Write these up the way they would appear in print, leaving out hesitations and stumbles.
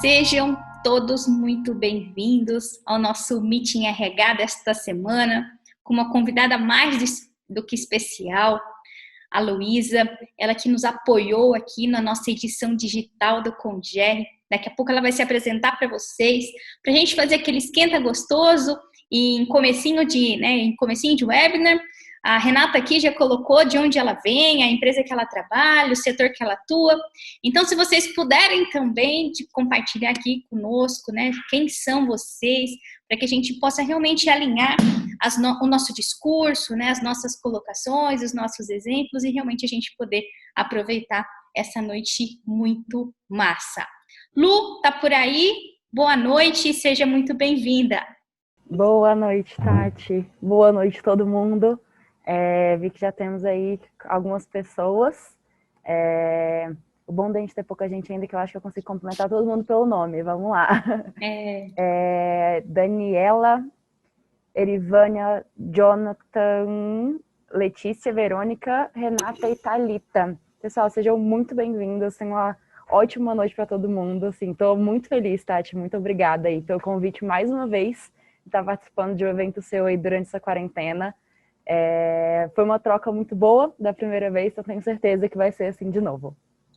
Sejam todos muito bem-vindos ao nosso Meeting RH desta semana, com uma convidada mais do que especial, a Luísa, ela que nos apoiou aqui na nossa edição digital do Congerre. Daqui a pouco ela vai se apresentar para vocês, para a gente fazer aquele esquenta gostoso e em comecinho de webinar. A Renata aqui já colocou de onde ela vem, a empresa que ela trabalha, o setor que ela atua. Então, se vocês puderem também compartilhar aqui conosco, né, quem são vocês, para que a gente possa realmente alinhar o nosso discurso, né, as nossas colocações, os nossos exemplos e realmente a gente poder aproveitar essa noite muito massa. Lu, tá por aí? Boa noite e seja muito bem-vinda. Boa noite, Tati. Boa noite, todo mundo. Vi que já temos aí algumas pessoas. O bom da gente ter pouca gente ainda, que eu acho que eu consigo cumprimentar todo mundo pelo nome. Vamos lá. Daniela, Erivânia, Jonathan, Letícia, Verônica, Renata e Thalita. Pessoal, sejam muito bem-vindos. Tenham uma ótima noite para todo mundo. Estou muito feliz, Tati. Muito obrigada aí pelo convite mais uma vez. Estar participando de um evento seu aí durante essa quarentena. Foi uma troca muito boa da primeira vez, então tenho certeza que vai ser assim de novo.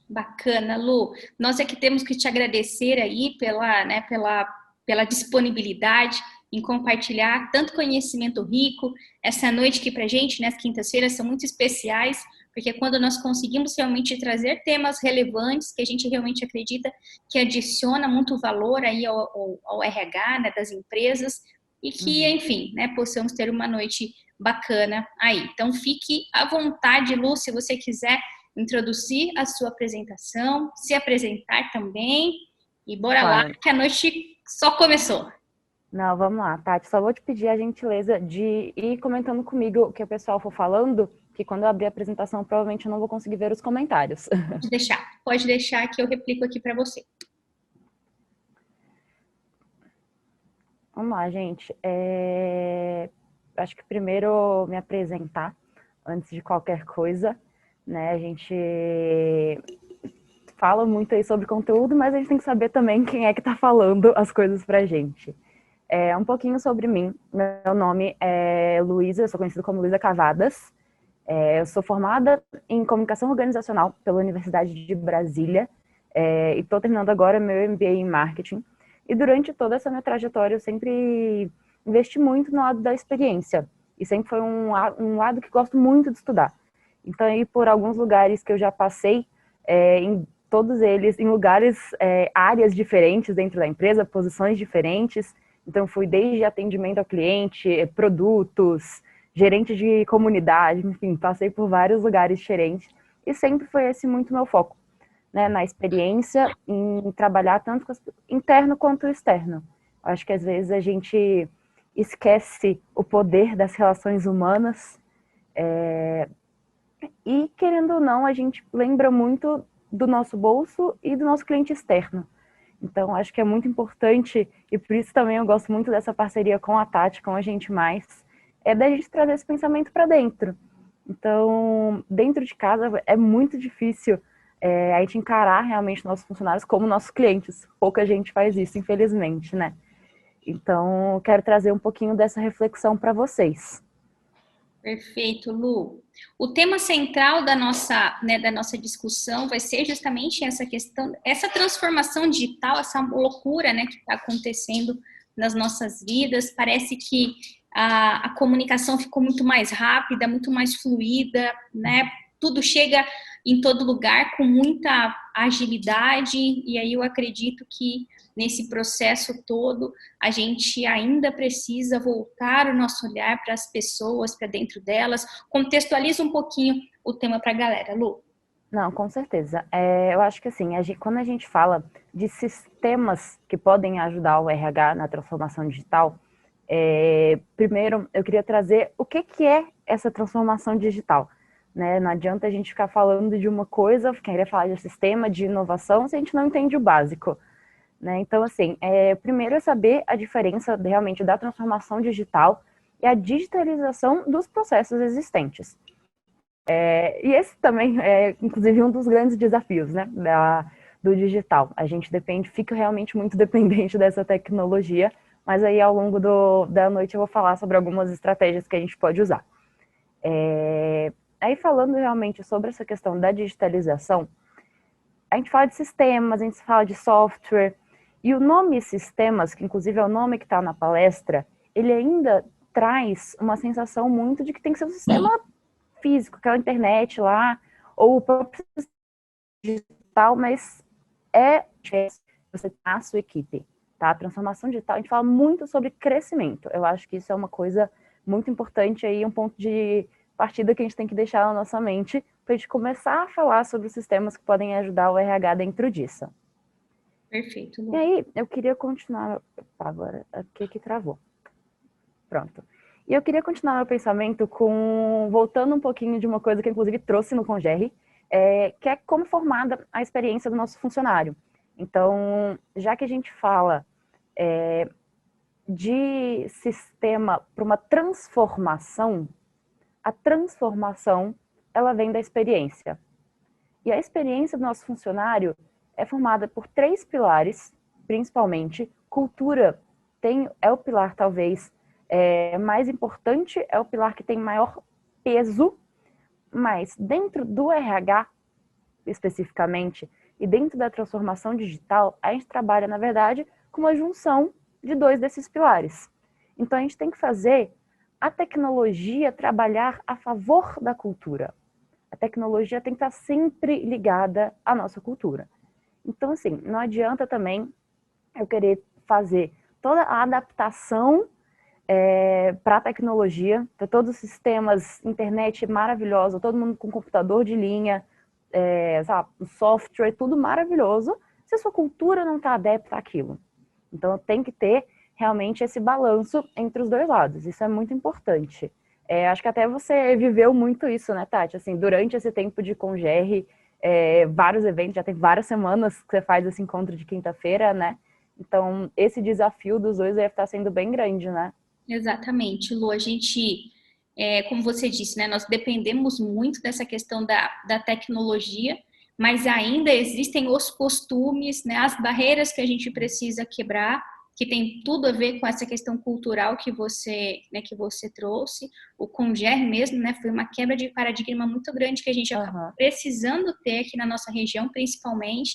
Bacana, Lu. Nós é que temos que te agradecer aí pela disponibilidade em compartilhar tanto conhecimento rico. Essa noite que pra gente, né, as quintas-feiras são muito especiais, porque é quando nós conseguimos realmente trazer temas relevantes, que a gente realmente acredita que adiciona muito valor aí ao RH, né, das empresas, e que, enfim, né, possamos ter uma noite bacana aí. Então, fique à vontade, Lu, se você quiser introduzir a sua apresentação, se apresentar também, e bora lá, que a noite só começou. Não, vamos lá, Tati, só vou te pedir a gentileza de ir comentando comigo o que o pessoal for falando, que quando eu abrir a apresentação, provavelmente eu não vou conseguir ver os comentários. Pode deixar que eu replico aqui para você. Vamos lá, gente. Acho que primeiro me apresentar, antes de qualquer coisa, né? A gente fala muito aí sobre conteúdo, mas a gente tem que saber também quem é que tá falando as coisas pra gente. Um pouquinho sobre mim. Meu nome é Luísa, eu sou conhecida como Luísa Cavadas. Eu sou formada em comunicação organizacional pela Universidade de Brasília e estou terminando agora meu MBA em marketing. E durante toda essa minha trajetória eu sempre investi muito no lado da experiência e sempre foi um lado que gosto muito de estudar. Então, aí por alguns lugares que eu já passei, em todos eles, em lugares, áreas diferentes dentro da empresa, posições diferentes. Então, fui desde atendimento ao cliente, produtos, gerente de comunidade, enfim, passei por vários lugares diferentes e sempre foi esse muito meu foco, né, na experiência, em trabalhar tanto interno quanto externo. Acho que às vezes a gente esquece o poder das relações humanas e, querendo ou não, a gente lembra muito do nosso bolso e do nosso cliente externo. Então, acho que é muito importante, e por isso também eu gosto muito dessa parceria com a Tati, com a Gente Mais, da gente trazer esse pensamento para dentro. Então, dentro de casa é muito difícil a gente encarar realmente nossos funcionários como nossos clientes. Pouca gente faz isso, infelizmente, né? Então, quero trazer um pouquinho dessa reflexão para vocês. Perfeito, Lu. O tema central da nossa discussão vai ser justamente essa questão, essa transformação digital, essa loucura, né, que está acontecendo nas nossas vidas. Parece que a comunicação ficou muito mais rápida, muito mais fluida, né? Tudo chega em todo lugar com muita agilidade, e aí eu acredito que nesse processo todo a gente ainda precisa voltar o nosso olhar para as pessoas, para dentro delas. Contextualiza um pouquinho o tema para a galera, Lu. Não, com certeza. Eu acho que assim, quando a gente fala de sistemas que podem ajudar o RH na transformação digital, primeiro eu queria trazer o que é essa transformação digital. Né? Não adianta a gente ficar falando de uma coisa, querer falar de sistema, de inovação, se a gente não entende o básico. Né? Então, assim, primeiro é saber a diferença realmente da transformação digital e a digitalização dos processos existentes. E esse também é, inclusive, um dos grandes desafios, né, do digital. A gente fica realmente muito dependente dessa tecnologia, mas aí ao longo da noite eu vou falar sobre algumas estratégias que a gente pode usar. Aí falando realmente sobre essa questão da digitalização, a gente fala de sistemas, a gente fala de software, e o nome sistemas, que inclusive é o nome que está na palestra, ele ainda traz uma sensação muito de que tem que ser um sistema físico, aquela internet lá, ou o próprio digital, mas você tem a sua equipe, tá? A transformação digital, a gente fala muito sobre crescimento. Eu acho que isso é uma coisa muito importante aí, um ponto de partida que a gente tem que deixar na nossa mente para a gente começar a falar sobre os sistemas que podem ajudar o RH dentro disso. Perfeito. E aí, eu queria continuar... Agora, aqui que travou. Pronto. E eu queria continuar meu pensamento voltando um pouquinho de uma coisa que eu, inclusive, trouxe no Congerre, que é como formada a experiência do nosso funcionário. Então, já que a gente fala de sistema para uma transformação, a transformação, ela vem da experiência. E a experiência do nosso funcionário é formada por 3 pilares, principalmente. Cultura é o pilar, talvez, mais importante, é o pilar que tem maior peso, mas dentro do RH, especificamente, e dentro da transformação digital, a gente trabalha, na verdade, com uma junção de 2 desses pilares. Então, a gente tem que fazer a tecnologia trabalhar a favor da cultura. A tecnologia tem que estar sempre ligada à nossa cultura. Então, assim, não adianta também eu querer fazer toda a adaptação para a tecnologia, para todos os sistemas, internet maravilhosa, todo mundo com computador de linha, sabe, software, tudo maravilhoso, se a sua cultura não está adepta àquilo. Então, tem que ter realmente esse balanço entre os 2 lados. Isso é muito importante. Acho que até você viveu muito isso, né, Tati? Assim, durante esse tempo de Congerre, vários eventos, já tem várias semanas que você faz esse encontro de quinta-feira, né? Então, esse desafio dos 2 deve estar sendo bem grande, né? Exatamente, Lu. A gente, como você disse, né, nós dependemos muito dessa questão da tecnologia, mas ainda existem os costumes, né, as barreiras que a gente precisa quebrar, que tem tudo a ver com essa questão cultural que você trouxe. O Conger mesmo, né, foi uma quebra de paradigma muito grande que a gente acabou precisando ter aqui na nossa região, principalmente.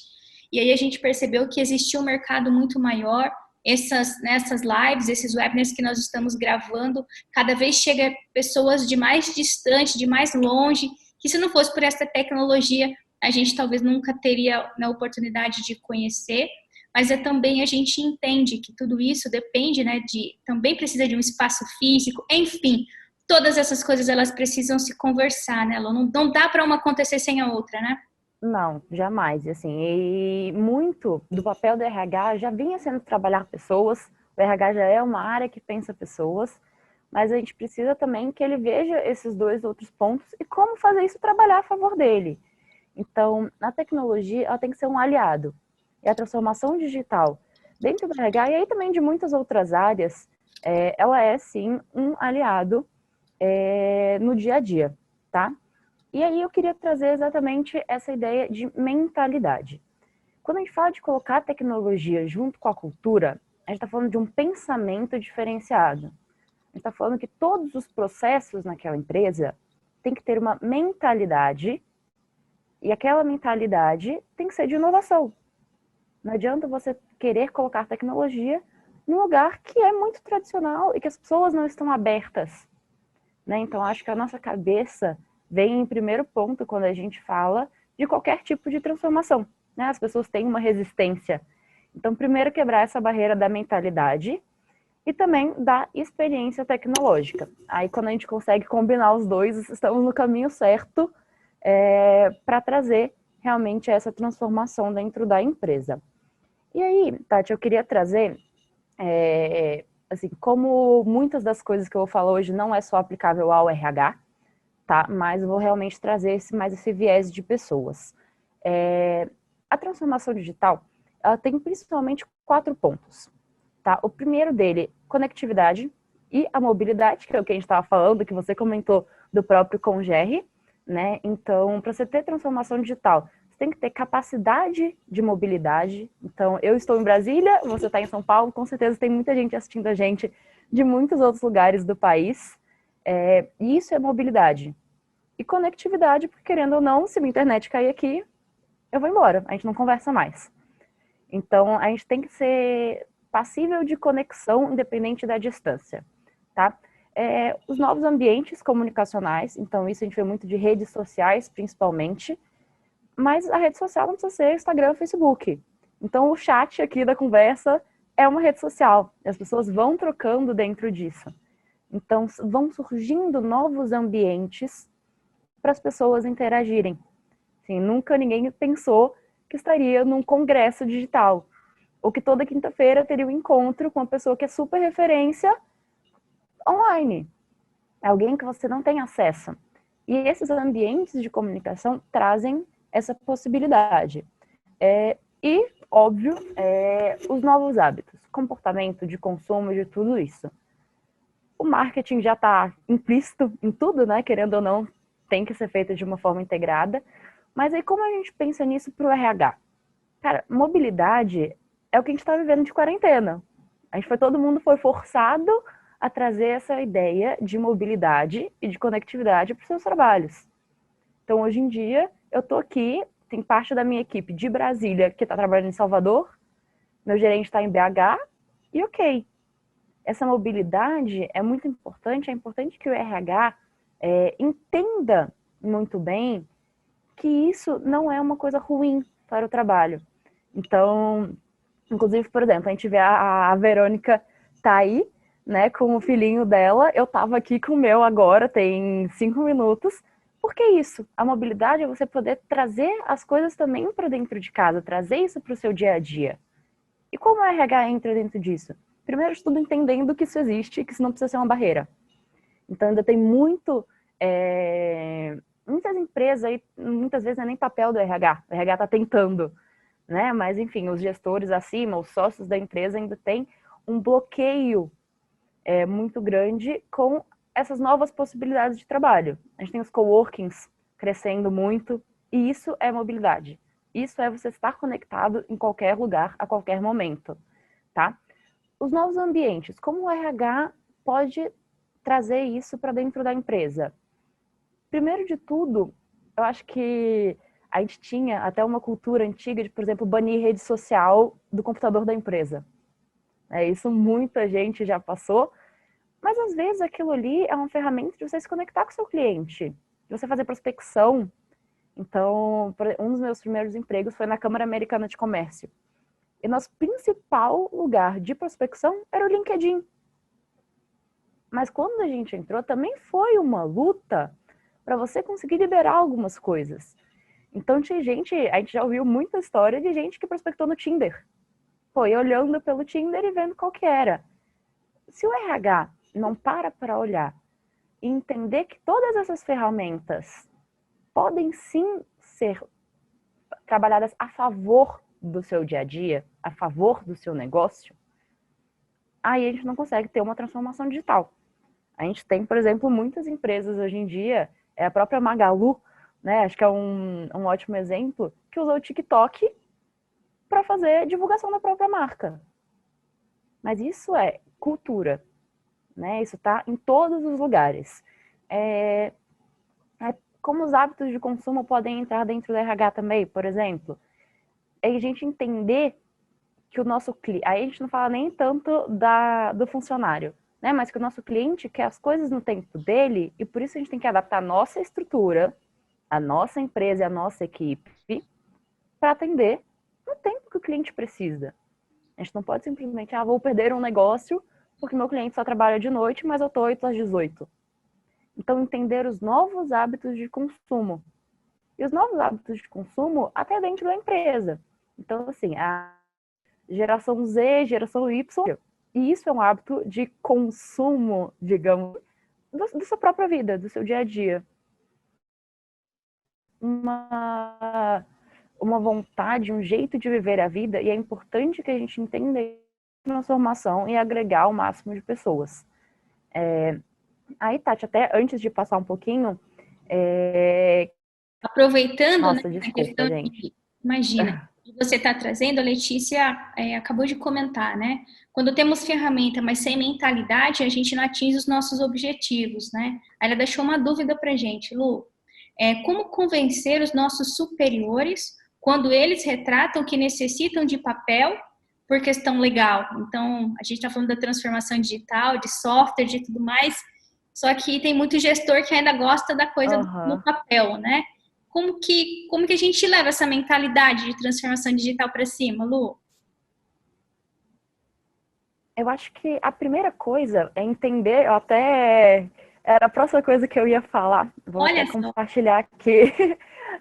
E aí a gente percebeu que existia um mercado muito maior. Essas lives, esses webinars que nós estamos gravando, cada vez chega pessoas de mais distante, de mais longe, que se não fosse por essa tecnologia, a gente talvez nunca teria a oportunidade de conhecer, mas também a gente entende que tudo isso depende, né, também precisa de um espaço físico, enfim, todas essas coisas elas precisam se conversar, né, não dá para uma acontecer sem a outra, né? Não, jamais. Assim, e muito do papel do RH já vinha sendo trabalhar pessoas. O RH já é uma área que pensa pessoas, mas a gente precisa também que ele veja esses 2 outros pontos e como fazer isso trabalhar a favor dele. Então, a tecnologia ela tem que ser um aliado. E a transformação digital dentro do RH, e aí também de muitas outras áreas, ela é sim um aliado no dia a dia, tá? E aí eu queria trazer exatamente essa ideia de mentalidade. Quando a gente fala de colocar a tecnologia junto com a cultura, a gente está falando de um pensamento diferenciado. A gente está falando que todos os processos naquela empresa tem que ter uma mentalidade, e aquela mentalidade tem que ser de inovação. Não adianta você querer colocar tecnologia num lugar que é muito tradicional e que as pessoas não estão abertas, né? Então, acho que a nossa cabeça vem em primeiro ponto quando a gente fala de qualquer tipo de transformação, né? As pessoas têm uma resistência. Então, primeiro quebrar essa barreira da mentalidade e também da experiência tecnológica. Aí, quando a gente consegue combinar os 2, estamos no caminho certo para trazer realmente essa transformação dentro da empresa. E aí, Tati, eu queria trazer, assim, como muitas das coisas que eu vou falar hoje não é só aplicável ao RH, tá? Mas eu vou realmente trazer esse viés de pessoas. A transformação digital, ela tem principalmente 4 pontos, tá? O primeiro dele, conectividade e a mobilidade, que é o que a gente estava falando, que você comentou do próprio Congerre, né? Então, para você ter transformação digital, você tem que ter capacidade de mobilidade. Então, eu estou em Brasília, você está em São Paulo, com certeza tem muita gente assistindo a gente de muitos outros lugares do país. E isso é mobilidade. E conectividade, porque querendo ou não, se minha internet cair aqui, eu vou embora, a gente não conversa mais. Então, a gente tem que ser passível de conexão, independente da distância, tá? Os novos ambientes comunicacionais, então isso a gente vê muito de redes sociais, principalmente, mas a rede social não precisa ser Instagram, Facebook. Então, o chat aqui da conversa é uma rede social, as pessoas vão trocando dentro disso. Então, vão surgindo novos ambientes para as pessoas interagirem. Assim, nunca ninguém pensou que estaria num congresso digital, ou que toda quinta-feira teria um encontro com uma pessoa que é super referência online, alguém que você não tem acesso. E esses ambientes de comunicação trazem essa possibilidade. E, óbvio, os novos hábitos, comportamento de consumo, de tudo isso. O marketing já está implícito em tudo, né? Querendo ou não, tem que ser feito de uma forma integrada. Mas aí como a gente pensa nisso para o RH? Cara, mobilidade é o que a gente está vivendo de quarentena. Todo mundo foi forçado a trazer essa ideia de mobilidade e de conectividade para os seus trabalhos. Então, hoje em dia, eu estou aqui, tem parte da minha equipe de Brasília que está trabalhando em Salvador, meu gerente está em BH, e ok. Essa mobilidade é muito importante, é importante que o RH entenda muito bem que isso não é uma coisa ruim para o trabalho. Então, inclusive, por exemplo, a gente vê a Verônica tá aí, né, com o filhinho dela, eu tava aqui com o meu agora, tem 5 minutos. Por que isso? A mobilidade é você poder trazer as coisas também para dentro de casa, trazer isso para o seu dia a dia. E como o RH entra dentro disso? Primeiro de tudo, entendendo que isso existe e que isso não precisa ser uma barreira. Então, ainda tem muitas empresas aí, muitas vezes não é nem papel do RH. O RH está tentando, né? Mas, enfim, os gestores acima, os sócios da empresa ainda têm um bloqueio muito grande com essas novas possibilidades de trabalho. A gente tem os coworkings crescendo muito, e isso é mobilidade. Isso é você estar conectado em qualquer lugar, a qualquer momento, tá? Os novos ambientes, como o RH pode trazer isso para dentro da empresa? Primeiro de tudo, eu acho que a gente tinha até uma cultura antiga de, por exemplo, banir rede social do computador da empresa. Isso muita gente já passou, mas às vezes aquilo ali é uma ferramenta de você se conectar com o seu cliente, de você fazer prospecção. Então, um dos meus primeiros empregos foi na Câmara Americana de Comércio. E nosso principal lugar de prospecção era o LinkedIn. Mas quando a gente entrou, também foi uma luta para você conseguir liberar algumas coisas. Então tinha gente, a gente já ouviu muita história de gente que prospectou no Tinder. Foi olhando pelo Tinder e vendo qual que era. Se o RH não para olhar e entender que todas essas ferramentas podem sim ser trabalhadas a favor do seu dia a dia, a favor do seu negócio, aí a gente não consegue ter uma transformação digital. A gente tem, por exemplo, muitas empresas hoje em dia, a própria Magalu, né, acho que é um ótimo exemplo, que usou o TikTok para fazer divulgação da própria marca. Mas isso é cultura, né? Isso está em todos os lugares. Como os hábitos de consumo podem entrar dentro do RH também, por exemplo? É a gente entender que o nosso cliente, aí a gente não fala nem tanto do funcionário, né? Mas que o nosso cliente quer as coisas no tempo dele, e por isso a gente tem que adaptar a nossa estrutura, a nossa empresa e a nossa equipe para atender no tempo que o cliente precisa. A gente não pode simplesmente, vou perder um negócio porque meu cliente só trabalha de noite, mas eu estou 8 às 18. Então, entender os novos hábitos de consumo. E os novos hábitos de consumo até dentro da empresa. Então, assim, a geração Z, geração Y, e isso é um hábito de consumo, digamos, da sua própria vida, do seu dia a dia. Uma vontade, um jeito de viver a vida, e é importante que a gente entenda a transformação e agregar o máximo de pessoas. Aí, Tati, até antes de passar um pouquinho, Aproveitando, né, Nossa, a desculpa, questão gente. imagina, que você está trazendo, a Letícia acabou de comentar, né? Quando temos ferramenta, mas sem mentalidade, a gente não atinge os nossos objetivos, né? Aí ela deixou uma dúvida para gente, Lu. Como convencer os nossos superiores quando eles retratam que necessitam de papel por questão legal? Então, a gente está falando da transformação digital, de software, de tudo mais, só que tem muito gestor que ainda gosta da coisa no Aham. papel, né? Como que a gente leva essa mentalidade de transformação digital para cima, Lu? Eu acho que a primeira coisa é entender, eu até era a próxima coisa que eu ia falar. Vou até Olha só, compartilhar aqui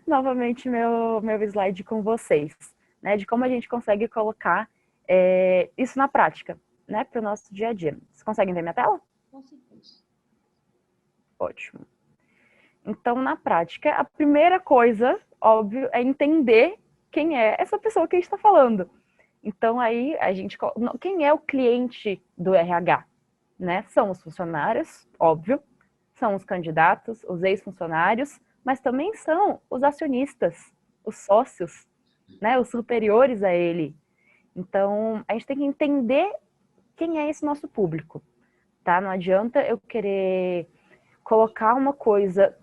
novamente meu slide com vocês, né? De como a gente consegue colocar isso na prática, né? Para o nosso dia a dia. Vocês conseguem ver minha tela? Ótimo. Então, na prática, a primeira coisa, óbvio, é entender quem é essa pessoa que a gente está falando. Então, aí, quem é o cliente do RH? Né? São os funcionários, óbvio, são os candidatos, os ex-funcionários, mas também são os acionistas, os sócios, né? Os superiores a ele. Então, a gente tem que entender quem é esse nosso público, tá? Não adianta eu querer colocar uma coisa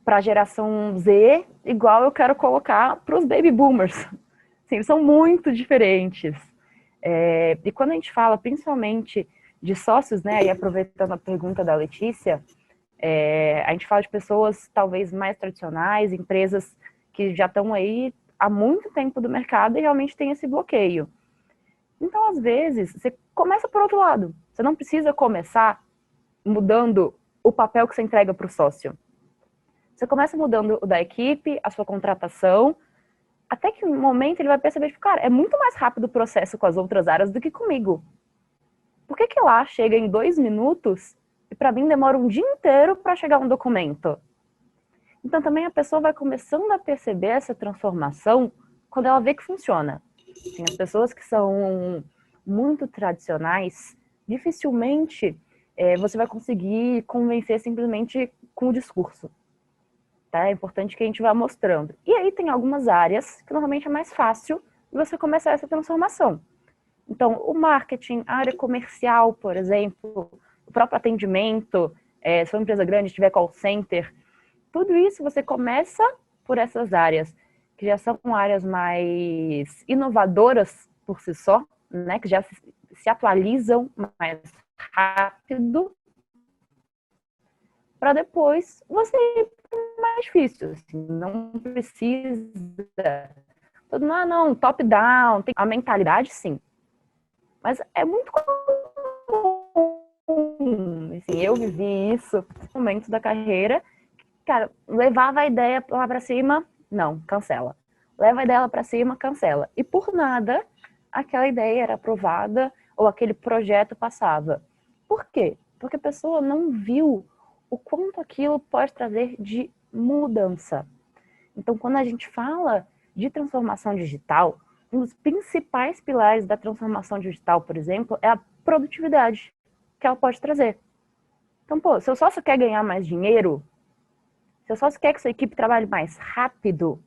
para a geração Z igual eu quero colocar para os baby boomers. Sim, eles são muito diferentes. E quando a gente fala principalmente de sócios, né, e aproveitando a pergunta da Letícia, a gente fala de pessoas talvez mais tradicionais, empresas que já estão aí há muito tempo do mercado e realmente tem esse bloqueio. Então, às vezes, você começa por outro lado. Você não precisa começar mudando o papel que você entrega para o sócio. Você começa mudando o da equipe, a sua contratação, até que no momento ele vai perceber que, cara, é muito mais rápido o processo com as outras áreas do que comigo. Por que que lá chega em 2 minutos e para mim demora um dia inteiro para chegar um documento? Então também a pessoa vai começando a perceber essa transformação quando ela vê que funciona. Assim, as pessoas que são muito tradicionais, dificilmente você vai conseguir convencer simplesmente com o discurso. Tá? É importante que a gente vá mostrando. E aí tem algumas áreas que normalmente é mais fácil de você começar essa transformação. Então, o marketing, a área comercial, por exemplo, o próprio atendimento, se for uma empresa grande, tiver call center, tudo isso você começa por essas áreas, que já são áreas mais inovadoras por si só, né, que já se atualizam mais rápido, para depois você ir mais difícil. Assim, não precisa. Não, top down, tem a mentalidade, sim. Mas é muito comum. Assim, eu vivi isso no momento da carreira. Cara, levava a ideia lá para cima, não, cancela. Leva a ideia lá para cima, cancela. E por nada, aquela ideia era aprovada ou aquele projeto passava. Por quê? Porque a pessoa não viu o quanto aquilo pode trazer de mudança. Então, quando a gente fala de transformação digital, um dos principais pilares da transformação digital, por exemplo, é a produtividade que ela pode trazer. Então, pô, se eu só quer ganhar mais dinheiro, se eu só quer que sua equipe trabalhe mais rápido,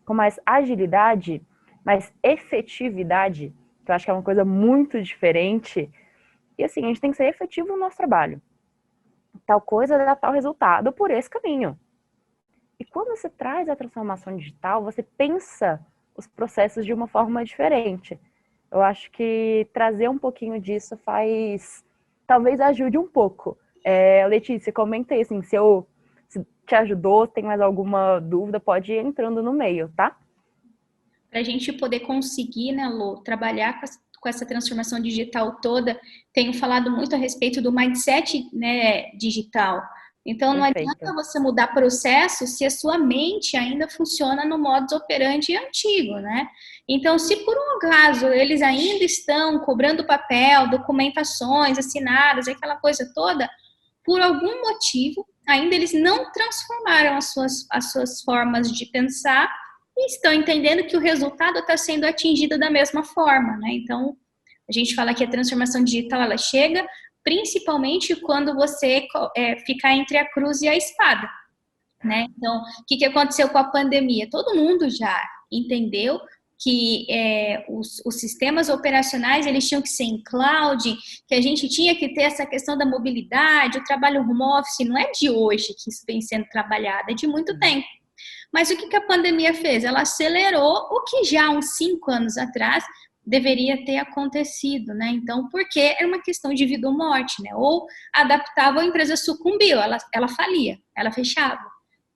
com mais agilidade, mais efetividade, que eu acho que é uma coisa muito diferente, e assim, a gente tem que ser efetivo no nosso trabalho. Tal coisa dá tal resultado por esse caminho. E quando você traz a transformação digital, você pensa os processos de uma forma diferente. Eu acho que trazer um pouquinho disso talvez ajude um pouco. Letícia, comentei assim, se te ajudou, tem mais alguma dúvida, pode ir entrando no meio, tá? para a gente poder conseguir, né, Lu, trabalhar com essa transformação digital toda, tenho falado muito a respeito do mindset, né, digital. Então, não Perfeito. adianta você mudar processo se a sua mente ainda funciona no modus operandi antigo, né? Então, se por um acaso eles ainda estão cobrando papel, documentações assinadas, aquela coisa toda, por algum motivo, ainda eles não transformaram as suas formas de pensar e estão entendendo que o resultado está sendo atingido da mesma forma, né? Então, a gente fala que a transformação digital, ela chega principalmente quando você ficar entre a cruz e a espada. né? Então, o que aconteceu com a pandemia? Todo mundo já entendeu que os sistemas operacionais eles tinham que ser em cloud, que a gente tinha que ter essa questão da mobilidade, o trabalho home office, não é de hoje que isso vem sendo trabalhado, é de muito tempo. Mas o que a pandemia fez? Ela acelerou o que já há uns 5 anos atrás deveria ter acontecido, né? Então, porque é uma questão de vida ou morte, né? Ou adaptava, a empresa sucumbiu, ela falia, ela fechava.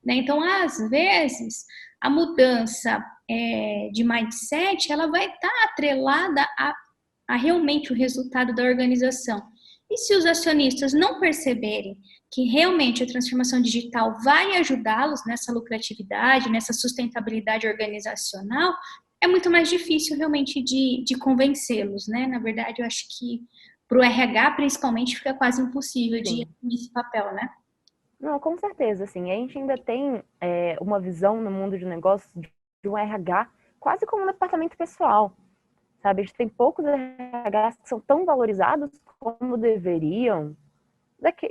Né? Então, às vezes, a mudança de mindset, ela vai estar atrelada a realmente o resultado da organização. E se os acionistas não perceberem que realmente a transformação digital vai ajudá-los nessa lucratividade, nessa sustentabilidade organizacional, é muito mais difícil realmente de convencê-los, né? Na verdade, eu acho que para o RH, principalmente, fica quase impossível de assumir esse papel, né? Não, com certeza, assim, a gente ainda tem uma visão no mundo de negócios de um RH quase como um departamento pessoal, sabe? A gente tem poucos RHs que são tão valorizados como deveriam,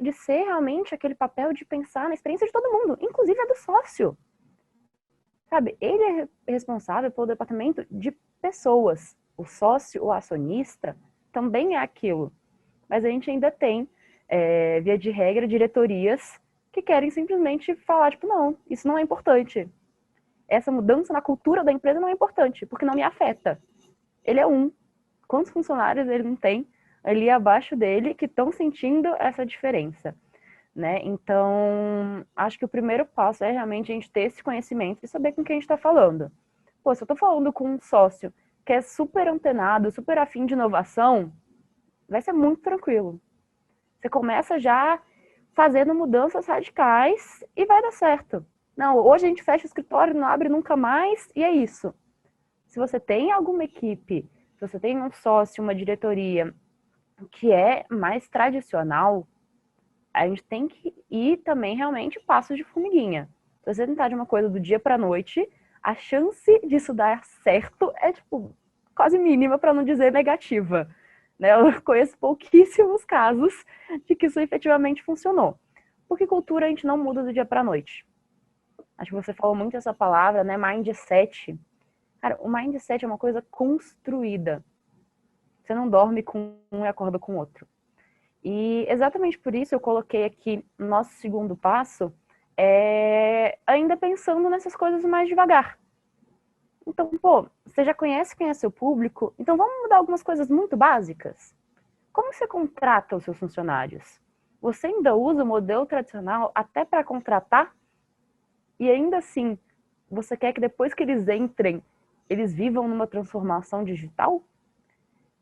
de ser realmente aquele papel de pensar na experiência de todo mundo, inclusive a do sócio, sabe? Ele é responsável pelo departamento de pessoas. O sócio, o acionista, também é aquilo. Mas a gente ainda tem, via de regra, diretorias que querem simplesmente falar, tipo, não, isso não é importante. Essa mudança na cultura da empresa não é importante, porque não me afeta. Ele é um. Quantos funcionários ele não tem ali abaixo dele que estão sentindo essa diferença? Né? Então, acho que o primeiro passo é realmente a gente ter esse conhecimento e saber com quem a gente está falando. Pô, se eu estou falando com um sócio que é super antenado, super afim de inovação, vai ser muito tranquilo. Você começa já fazendo mudanças radicais e vai dar certo. Não, hoje a gente fecha o escritório, não abre nunca mais, e é isso. Se você tem alguma equipe, se você tem um sócio, uma diretoria que é mais tradicional, a gente tem que ir também realmente passos de formiguinha. Se você tentar de uma coisa do dia para a noite, a chance disso dar certo é tipo quase mínima, para não dizer negativa. Né? Eu conheço pouquíssimos casos de que isso efetivamente funcionou. Porque cultura a gente não muda do dia para a noite. Acho que você falou muito essa palavra, né? Mindset. Cara, o mindset é uma coisa construída. Você não dorme com um e acorda com o outro. E exatamente por isso eu coloquei aqui no nosso segundo passo, ainda pensando nessas coisas mais devagar. Então, pô, você já conhece quem é seu público, então vamos mudar algumas coisas muito básicas. Como você contrata os seus funcionários? Você ainda usa o modelo tradicional até para contratar? E ainda assim, você quer que depois que eles entrem, eles vivam numa transformação digital?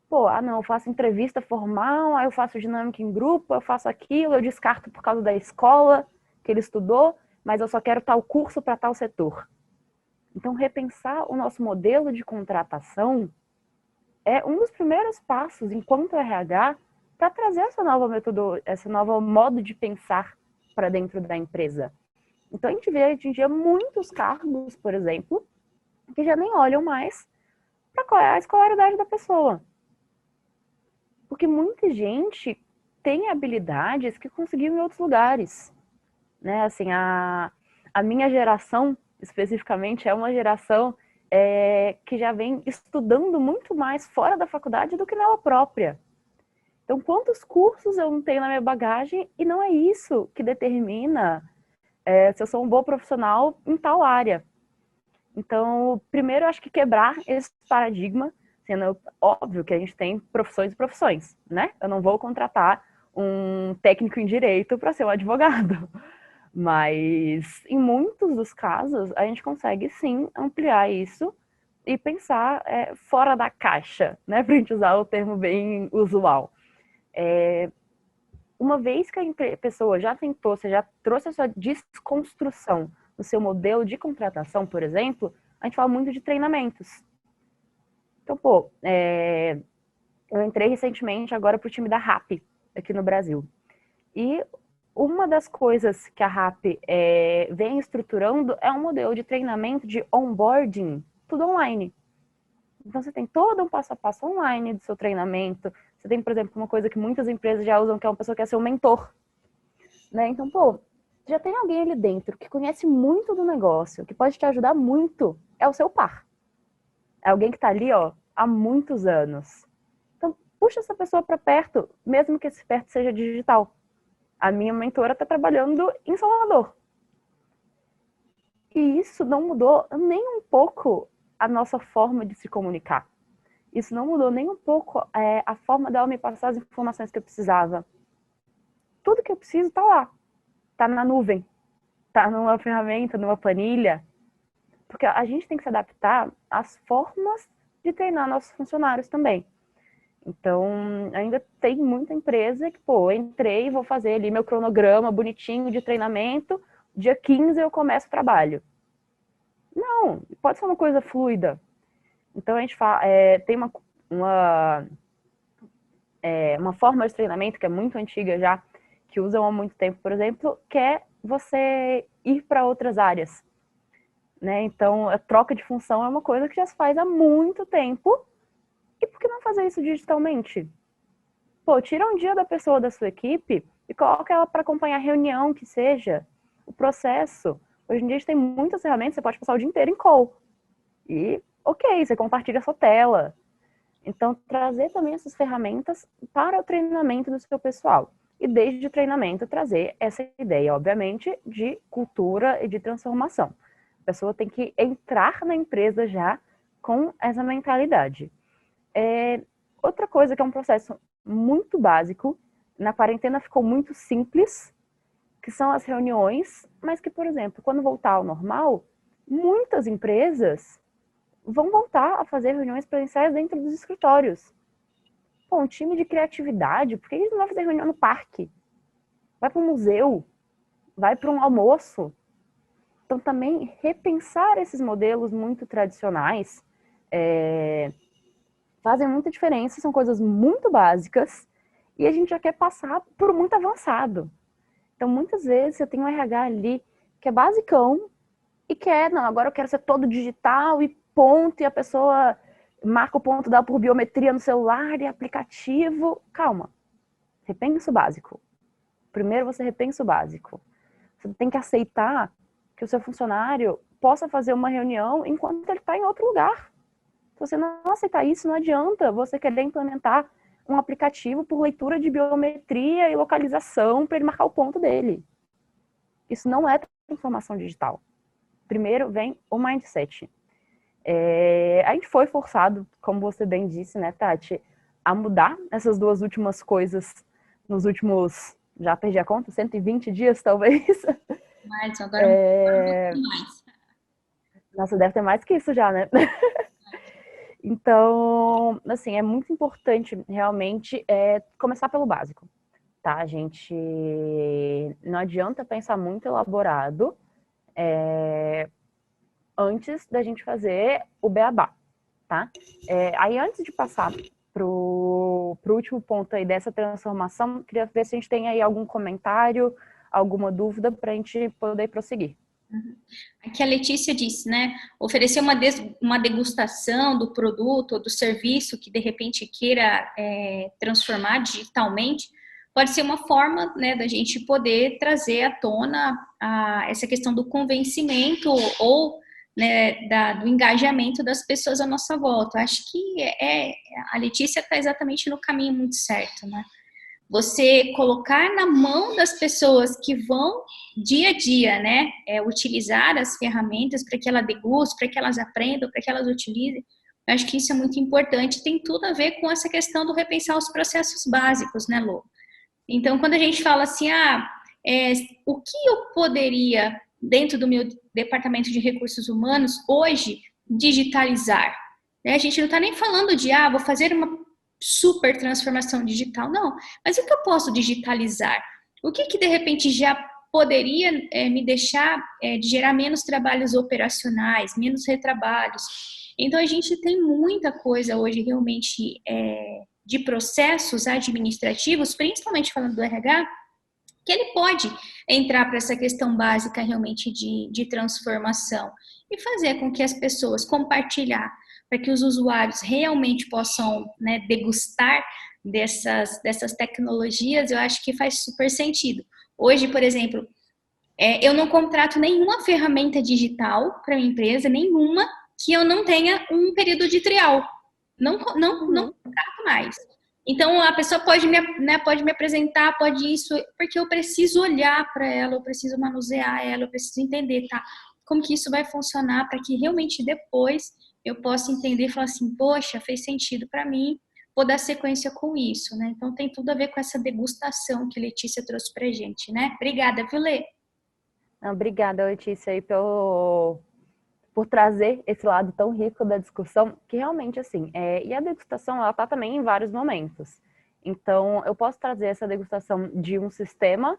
Pô, não, eu faço entrevista formal, aí eu faço dinâmica em grupo, eu faço aquilo, eu descarto por causa da escola que ele estudou, mas eu só quero tal curso para tal setor. Então, repensar o nosso modelo de contratação é um dos primeiros passos, enquanto RH, para trazer essa nova metodologia, esse novo modo de pensar para dentro da empresa. Então, a gente vê hoje em dia muitos cargos, por exemplo, que já nem olham mais para qual é a escolaridade da pessoa. Porque muita gente tem habilidades que conseguiu em outros lugares. Né? Assim, a minha geração, especificamente, é uma geração que já vem estudando muito mais fora da faculdade do que nela própria. Então, quantos cursos eu não tenho na minha bagagem e não é isso que determina se eu sou um bom profissional em tal área. Então, primeiro, eu acho que quebrar esse paradigma, sendo óbvio que a gente tem profissões e profissões, né? Eu não vou contratar um técnico em direito para ser um advogado. Mas, em muitos dos casos, a gente consegue, sim, ampliar isso e pensar fora da caixa, né? Para a gente usar o termo bem usual. Uma vez que a pessoa já tentou, você já trouxe a sua desconstrução no seu modelo de contratação, por exemplo, a gente fala muito de treinamentos. Então, pô, eu entrei recentemente agora para o time da RAP, aqui no Brasil. E uma das coisas que a RAP vem estruturando é um modelo de treinamento de onboarding, tudo online. Então, você tem todo um passo a passo online do seu treinamento. Você tem, por exemplo, uma coisa que muitas empresas já usam, que é uma pessoa que quer ser um mentor. Né? Então, pô, já tem alguém ali dentro que conhece muito do negócio, que pode te ajudar muito, é o seu par. É alguém que está ali, ó, há muitos anos. Então, puxa essa pessoa para perto, mesmo que esse perto seja digital. A minha mentora está trabalhando em Salvador. E isso não mudou nem um pouco a nossa forma de se comunicar. Isso não mudou nem um pouco a forma dela me passar as informações que eu precisava. Tudo que eu preciso está lá. Está na nuvem. Está numa ferramenta, numa planilha. Porque a gente tem que se adaptar às formas de treinar nossos funcionários também. Então, ainda tem muita empresa que, pô, entrei e vou fazer ali meu cronograma bonitinho de treinamento, dia 15 eu começo o trabalho. Não, pode ser uma coisa fluida. Então, a gente fala, tem uma forma de treinamento que é muito antiga já, que usam há muito tempo, por exemplo, que é você ir para outras áreas. Né? Então, a troca de função é uma coisa que já se faz há muito tempo. E por que não fazer isso digitalmente? Pô, tira um dia da pessoa da sua equipe e coloca ela para acompanhar a reunião, que seja, o processo. Hoje em dia a gente tem muitas ferramentas, você pode passar o dia inteiro em call. E, ok, você compartilha a sua tela. Então, trazer também essas ferramentas para o treinamento do seu pessoal. E desde o treinamento, trazer essa ideia, obviamente, de cultura e de transformação. A pessoa tem que entrar na empresa já com essa mentalidade. Outra coisa que é um processo muito básico, na quarentena ficou muito simples, que são as reuniões, mas que, por exemplo, quando voltar ao normal, muitas empresas vão voltar a fazer reuniões presenciais dentro dos escritórios. Pô, um time de criatividade, por que eles não vão fazer reunião no parque? Vai para um museu, vai para um almoço. Então, também repensar esses modelos muito tradicionais fazem muita diferença, são coisas muito básicas e a gente já quer passar por muito avançado. Então, muitas vezes eu tenho um RH ali que é basicão e quer, não, agora eu quero ser todo digital e ponto, e a pessoa marca o ponto dela por biometria no celular e aplicativo. Calma, repensa o básico. Primeiro você repensa o básico. Você tem que aceitar que o seu funcionário possa fazer uma reunião enquanto ele está em outro lugar. Se você não aceitar isso, não adianta você querer implementar um aplicativo por leitura de biometria e localização para ele marcar o ponto dele. Isso não é transformação digital. Primeiro vem o mindset. A gente foi forçado, como você bem disse, né, Tati, a mudar essas duas últimas coisas nos últimos, já perdi a conta, 120 dias, talvez. Mas agora mais. Nossa, deve ter mais que isso já, né? Então, assim, é muito importante realmente começar pelo básico, tá? A gente não adianta pensar muito elaborado antes da gente fazer o beabá, tá? Aí, antes de passar pro último ponto aí dessa transformação, queria ver se a gente tem aí algum comentário, alguma dúvida para a gente poder prosseguir. Aqui a Letícia disse, né? Oferecer uma degustação do produto ou do serviço que de repente queira transformar digitalmente pode ser uma forma, né, da gente poder trazer à tona essa questão do convencimento ou, né, do engajamento das pessoas à nossa volta. Acho que a Letícia está exatamente no caminho muito certo, né? Você colocar na mão das pessoas que vão dia a dia, né, utilizar as ferramentas para que elas degustem, para que elas aprendam, para que elas utilizem. Eu acho que isso é muito importante, tem tudo a ver com essa questão do repensar os processos básicos, né, Lô? Então, quando a gente fala assim, o que eu poderia, dentro do meu departamento de recursos humanos, hoje, digitalizar? Né? A gente não está nem falando de, vou fazer uma super transformação digital, não. Mas o que eu posso digitalizar? O que de repente já poderia me deixar de gerar menos trabalhos operacionais, menos retrabalhos? Então a gente tem muita coisa hoje realmente de processos administrativos, principalmente falando do RH, que ele pode entrar para essa questão básica realmente de transformação e fazer com que as pessoas compartilhar, para que os usuários realmente possam, né, degustar dessas tecnologias, eu acho que faz super sentido. Hoje, por exemplo, Eu não contrato nenhuma ferramenta digital para minha empresa, nenhuma, que eu não tenha um período de trial. Não contrato mais. Então, a pessoa pode me apresentar, pode isso, porque eu preciso olhar para ela, eu preciso manusear ela, eu preciso entender, tá? Como que isso vai funcionar para que realmente depois eu possa entender e falar assim, poxa, fez sentido para mim, vou dar sequência com isso, né? Então, tem tudo a ver com essa degustação que a Letícia trouxe pra gente, né? Obrigada, viu, Lê? Obrigada, Letícia, aí por trazer esse lado tão rico da discussão, que realmente, assim, e a degustação, ela tá também em vários momentos. Então, eu posso trazer essa degustação de um sistema,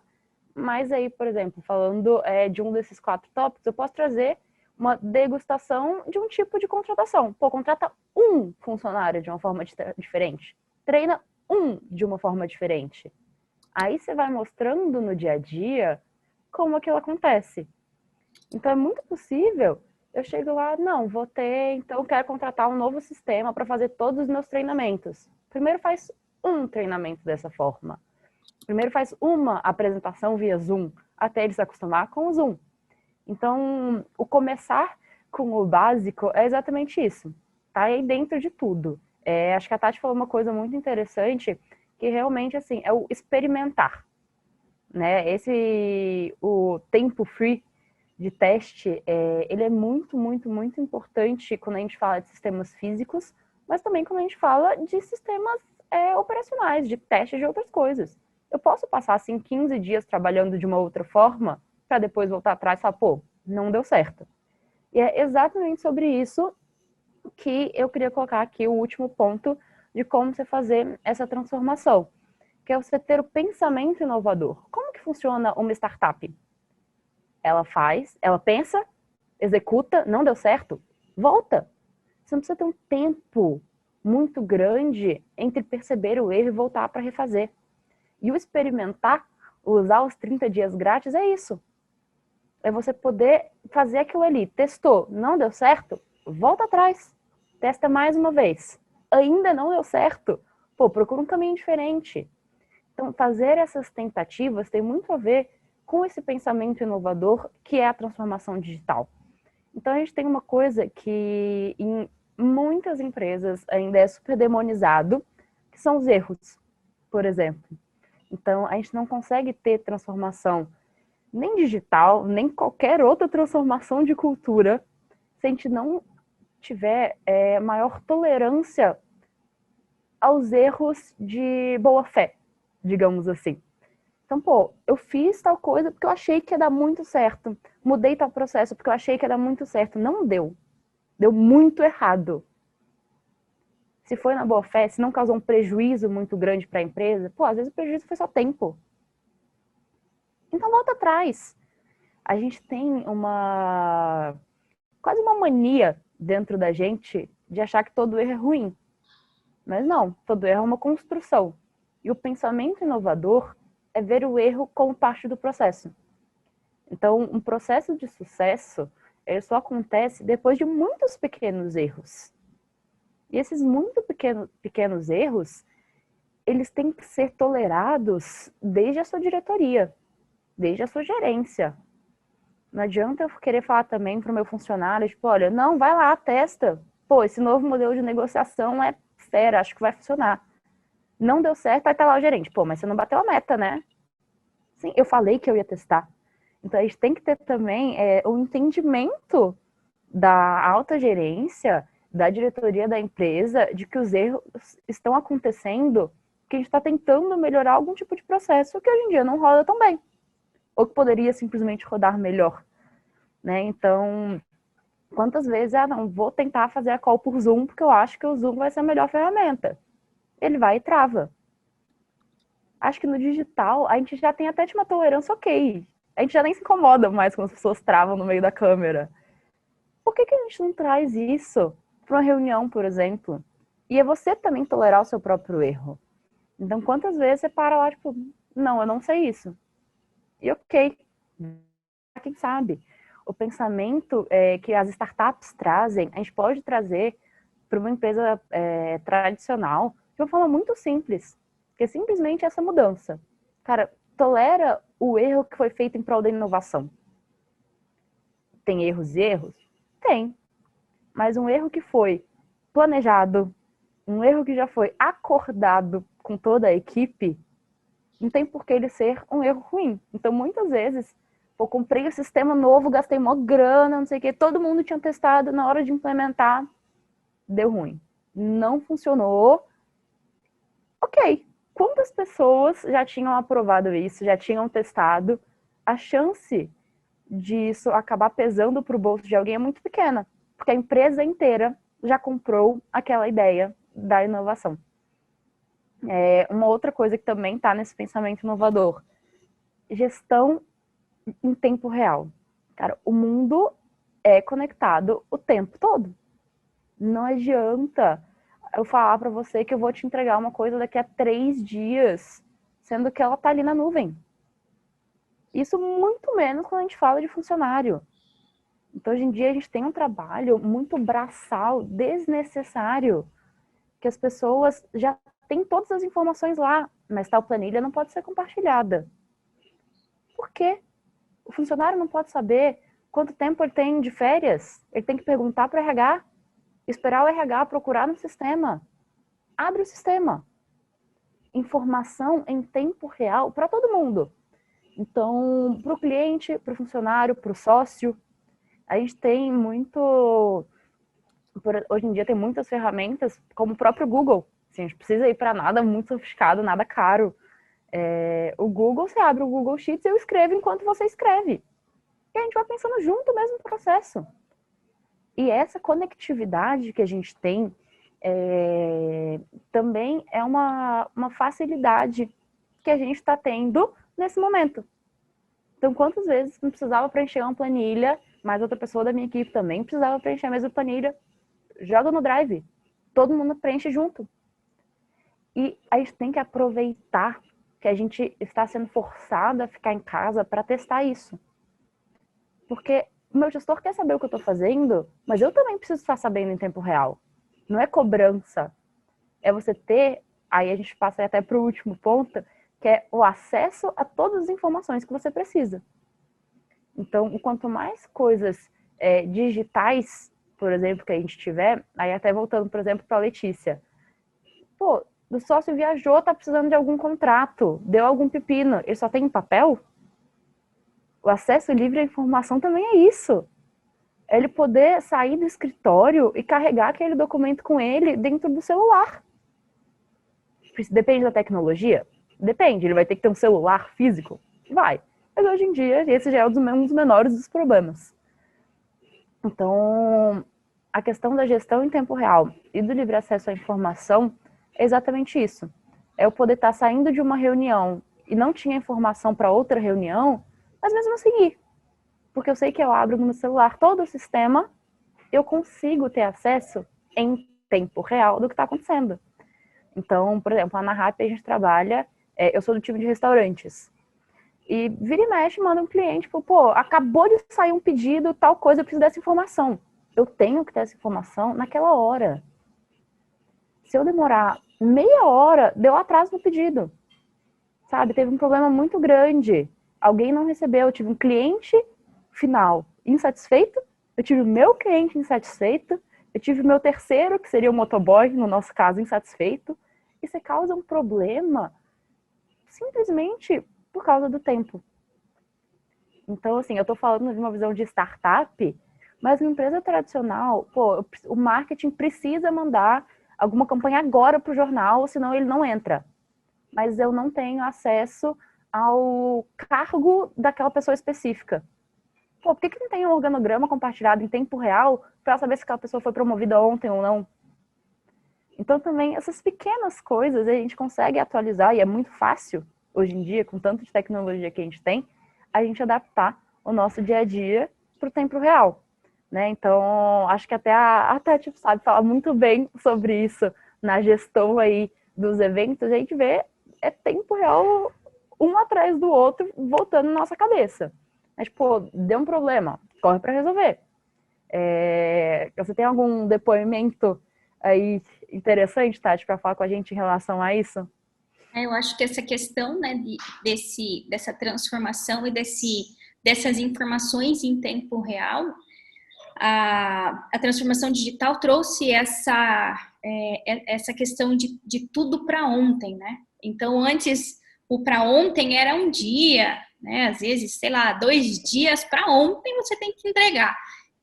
mas aí, por exemplo, falando de um desses 4 tópicos, eu posso trazer uma degustação de um tipo de contratação. Pô, contrata um funcionário de uma forma diferente, treina um de uma forma diferente. Aí você vai mostrando no dia a dia como aquilo acontece. Então, é muito possível eu chego lá, não, então quero contratar um novo sistema para fazer todos os meus treinamentos. Primeiro faz um treinamento dessa forma. Primeiro faz uma apresentação via Zoom, até ele se acostumar com o Zoom. Então, o começar com o básico é exatamente isso. Tá aí dentro de tudo. Acho que a Tati falou uma coisa muito interessante, que realmente, assim, é o experimentar. Né? O tempo free de teste, ele é muito, muito, muito importante quando a gente fala de sistemas físicos, mas também quando a gente fala de sistemas operacionais, de teste de outras coisas. Eu posso passar, assim, 15 dias trabalhando de uma outra forma para depois voltar atrás e falar, pô, não deu certo. E é exatamente sobre isso que eu queria colocar aqui o último ponto de como você fazer essa transformação, que é você ter o pensamento inovador. Como que funciona uma startup? Ela pensa, executa, não deu certo, volta. Você não precisa ter um tempo muito grande entre perceber o erro e voltar para refazer. E o experimentar, usar os 30 dias grátis, é isso. É você poder fazer aquilo ali. Testou, não deu certo, volta atrás. Testa mais uma vez. Ainda não deu certo, pô, procura um caminho diferente. Então, fazer essas tentativas tem muito a ver com esse pensamento inovador que é a transformação digital. Então, a gente tem uma coisa que em muitas empresas ainda é super demonizado, que são os erros, por exemplo. Então, a gente não consegue ter transformação nem digital, nem qualquer outra transformação de cultura, se a gente não tiver maior tolerância aos erros de boa fé, digamos assim. Então, pô, eu fiz tal coisa porque eu achei que ia dar muito certo. Mudei tal processo porque eu achei que ia dar muito certo. Não deu. Deu muito errado. Se foi na boa fé, se não causou um prejuízo muito grande para a empresa, pô, às vezes o prejuízo foi só tempo. Então, volta atrás. A gente tem quase uma mania dentro da gente de achar que todo erro é ruim. Mas não, todo erro é uma construção. E o pensamento inovador é ver o erro como parte do processo. Então, um processo de sucesso, ele só acontece depois de muitos pequenos erros. E esses muito pequenos erros, eles têm que ser tolerados desde a sua diretoria, desde a sua gerência. Não adianta eu querer falar também para o meu funcionário, tipo, olha, não, vai lá, testa. Pô, esse novo modelo de negociação é fera, acho que vai funcionar. Não deu certo, vai estar lá o gerente. Pô, mas você não bateu a meta, né? Sim, eu falei que eu ia testar. Então, a gente tem que ter também o entendimento da alta gerência, da diretoria da empresa, de que os erros estão acontecendo, que a gente está tentando melhorar algum tipo de processo que hoje em dia não roda tão bem. Ou que poderia simplesmente rodar melhor. Né? Então, quantas vezes, não, vou tentar fazer a call por Zoom, porque eu acho que o Zoom vai ser a melhor ferramenta. Ele vai e trava. Acho que no digital, a gente já tem até uma tolerância ok. A gente já nem se incomoda mais quando as pessoas travam no meio da câmera. Por que a gente não traz isso para uma reunião, por exemplo? E é você também tolerar o seu próprio erro. Então, quantas vezes você para lá, tipo, não, eu não sei isso. E ok. Quem sabe? O pensamento que as startups trazem, a gente pode trazer para uma empresa tradicional de uma forma muito simples, que é simplesmente essa mudança. Cara, tolera o erro que foi feito em prol da inovação. Tem erros e erros? Tem. Mas um erro que foi planejado, um erro que já foi acordado com toda a equipe, não tem por que ele ser um erro ruim. Então, muitas vezes, eu comprei um sistema novo, gastei mó grana, não sei o quê, todo mundo tinha testado, na hora de implementar, deu ruim. Não funcionou. Ok. Quantas pessoas já tinham aprovado isso, já tinham testado? A chance disso acabar pesando para o bolso de alguém é muito pequena, porque a empresa inteira já comprou aquela ideia da inovação. Uma outra coisa que também está nesse pensamento inovador, gestão em tempo real. Cara, o mundo é conectado o tempo todo. Não adianta eu falar para você que eu vou te entregar uma coisa daqui a 3 dias, sendo que ela tá ali na nuvem. Isso muito menos quando a gente fala de funcionário. Então, hoje em dia, a gente tem um trabalho muito braçal, desnecessário, que as pessoas já têm todas as informações lá, mas tal planilha não pode ser compartilhada. Por quê? O funcionário não pode saber quanto tempo ele tem de férias. Ele tem que perguntar para o RH, esperar o RH procurar no sistema. Abre o sistema. Informação em tempo real para todo mundo. Então, para o cliente, para o funcionário, para o sócio, a gente tem muito... Hoje em dia tem muitas ferramentas, como o próprio Google. Assim, a gente precisa ir para nada muito sofisticado, nada caro. O Google, você abre o Google Sheets e eu escrevo enquanto você escreve. E a gente vai pensando junto o mesmo processo. E essa conectividade que a gente tem também é uma facilidade que a gente está tendo nesse momento. Então, quantas vezes não precisava preencher uma planilha, mas outra pessoa da minha equipe também precisava preencher a mesma planilha, joga no Drive, todo mundo preenche junto. E a gente tem que aproveitar que a gente está sendo forçado a ficar em casa para testar isso. Porque o meu gestor quer saber o que eu estou fazendo, mas eu também preciso estar sabendo em tempo real. Não é cobrança. É você ter, aí a gente passa até para o último ponto, que é o acesso a todas as informações que você precisa. Então, quanto mais coisas digitais, por exemplo, que a gente tiver, aí até voltando, por exemplo, para a Letícia. Pô, o sócio viajou, tá precisando de algum contrato, deu algum pepino, ele só tem em papel? O acesso livre à informação também é isso. É ele poder sair do escritório e carregar aquele documento com ele dentro do celular. Depende da tecnologia? Depende. Ele vai ter que ter um celular físico? Vai. Mas hoje em dia, esse já é um dos menores dos problemas. Então, a questão da gestão em tempo real e do livre acesso à informação é exatamente isso. É eu poder estar saindo de uma reunião e não tinha informação para outra reunião, mas mesmo assim ir. Porque eu sei que eu abro no meu celular todo o sistema, eu consigo ter acesso em tempo real do que está acontecendo. Então, por exemplo, lá na RAP a gente trabalha, eu sou do time de restaurantes. E vira e mexe, manda um cliente, tipo, pô, acabou de sair um pedido, tal coisa, eu preciso dessa informação. Eu tenho que ter essa informação naquela hora. Se eu demorar meia hora, deu atraso no pedido. Sabe, teve um problema muito grande. Alguém não recebeu, eu tive um cliente final insatisfeito, eu tive o meu cliente insatisfeito, eu tive o meu terceiro, que seria o motoboy, no nosso caso, insatisfeito. E você causa um problema simplesmente por causa do tempo. Então, assim, eu tô falando de uma visão de startup, mas uma empresa tradicional, pô, o marketing precisa mandar alguma campanha agora pro jornal, senão ele não entra. Mas eu não tenho acesso ao cargo daquela pessoa específica. Pô, por que não tem um organograma compartilhado em tempo real para saber se aquela pessoa foi promovida ontem ou não? Então, também, essas pequenas coisas a gente consegue atualizar, e é muito fácil, hoje em dia, com tanto de tecnologia que a gente adaptar o nosso dia a dia para o tempo real. Né? Então, acho que até a Tati sabe falar muito bem sobre isso na gestão aí dos eventos. A gente vê tempo real um atrás do outro voltando na nossa cabeça. Mas, pô, deu um problema, corre para resolver. Você tem algum depoimento aí interessante, Tati, para falar com a gente em relação a isso? Eu acho que essa questão, né, dessa transformação e dessas informações em tempo real, a transformação digital trouxe essa questão de tudo para ontem, né? Então, antes, o para ontem era um dia, né? Às vezes, sei lá, 2 dias para ontem você tem que entregar.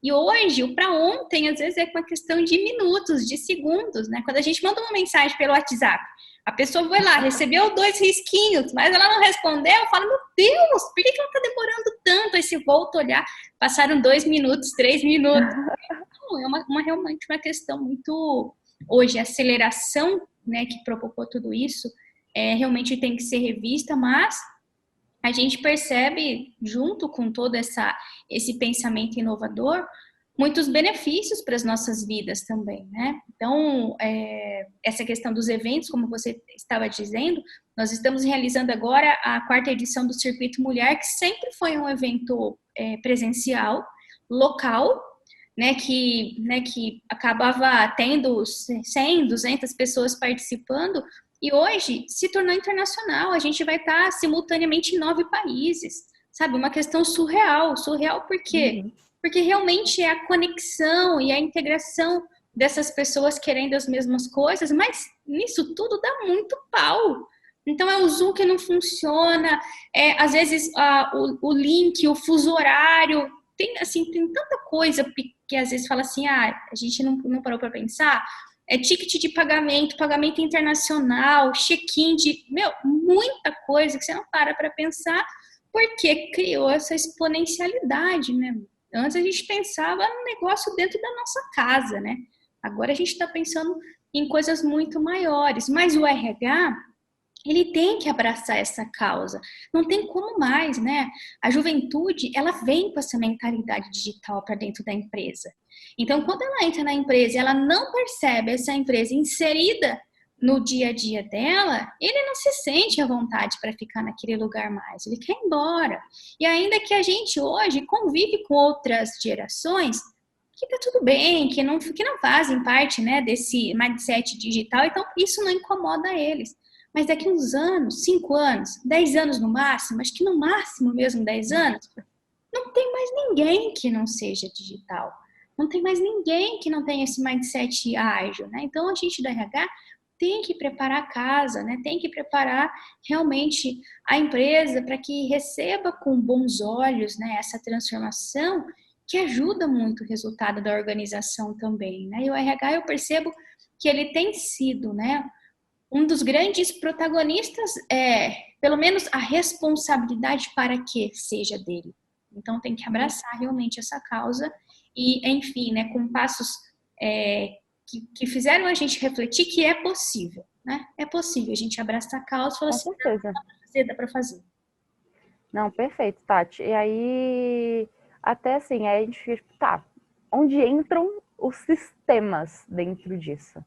E hoje, o para ontem, às vezes, é uma questão de minutos, de segundos, né? Quando a gente manda uma mensagem pelo WhatsApp, a pessoa vai lá, recebeu 2 risquinhos, mas ela não respondeu, eu falo, meu Deus, por que ela está demorando tanto? Aí se volta a olhar, passaram 2 minutos, 3 minutos. Não, é realmente uma questão muito... Hoje, a aceleração, né, que provocou tudo isso, realmente tem que ser revista, mas a gente percebe, junto com todo esse pensamento inovador, muitos benefícios para as nossas vidas também, né? Então, essa questão dos eventos, como você estava dizendo, nós estamos realizando agora a 4ª edição do Circuito Mulher, que sempre foi um evento presencial, local, né, que acabava tendo 100, 200 pessoas participando, e hoje se tornou internacional. A gente vai estar simultaneamente em 9 países, sabe? Uma questão surreal. Surreal por quê? Uhum. Porque realmente é a conexão e a integração dessas pessoas querendo as mesmas coisas, mas nisso tudo dá muito pau. Então é o Zoom que não funciona, às vezes o link, o fuso horário, tem tanta coisa que às vezes fala assim, a gente não parou para pensar. Ticket de pagamento, pagamento internacional, check-in muita coisa que você não para pensar, porque criou essa exponencialidade, né? Antes a gente pensava no negócio dentro da nossa casa, né? Agora a gente está pensando em coisas muito maiores, mas o RH, ele tem que abraçar essa causa. Não tem como mais, né? A juventude, ela vem com essa mentalidade digital para dentro da empresa. Então, quando ela entra na empresa e ela não percebe essa empresa inserida no dia a dia dela, ele não se sente à vontade para ficar naquele lugar mais. Ele quer ir embora. E ainda que a gente hoje convive com outras gerações, que tá tudo bem, que não fazem parte, né, desse mindset digital, então isso não incomoda eles. Mas daqui uns anos, 5 anos, 10 anos no máximo, acho que no máximo mesmo 10 anos, não tem mais ninguém que não seja digital. Não tem mais ninguém que não tenha esse mindset ágil, né? Então, a gente da RH tem que preparar a casa, né? Tem que preparar realmente a empresa para que receba com bons olhos, né, essa transformação que ajuda muito o resultado da organização também, né? E o RH, eu percebo que ele tem sido, né, um dos grandes protagonistas, pelo menos a responsabilidade para que seja dele. Então tem que abraçar realmente essa causa e, enfim, né, com passos que fizeram a gente refletir que é possível, né? É possível a gente abraçar a causa e falar assim, dá para fazer. Não, perfeito, Tati. E aí, até assim, aí a gente fica, tá, onde entram os sistemas dentro disso,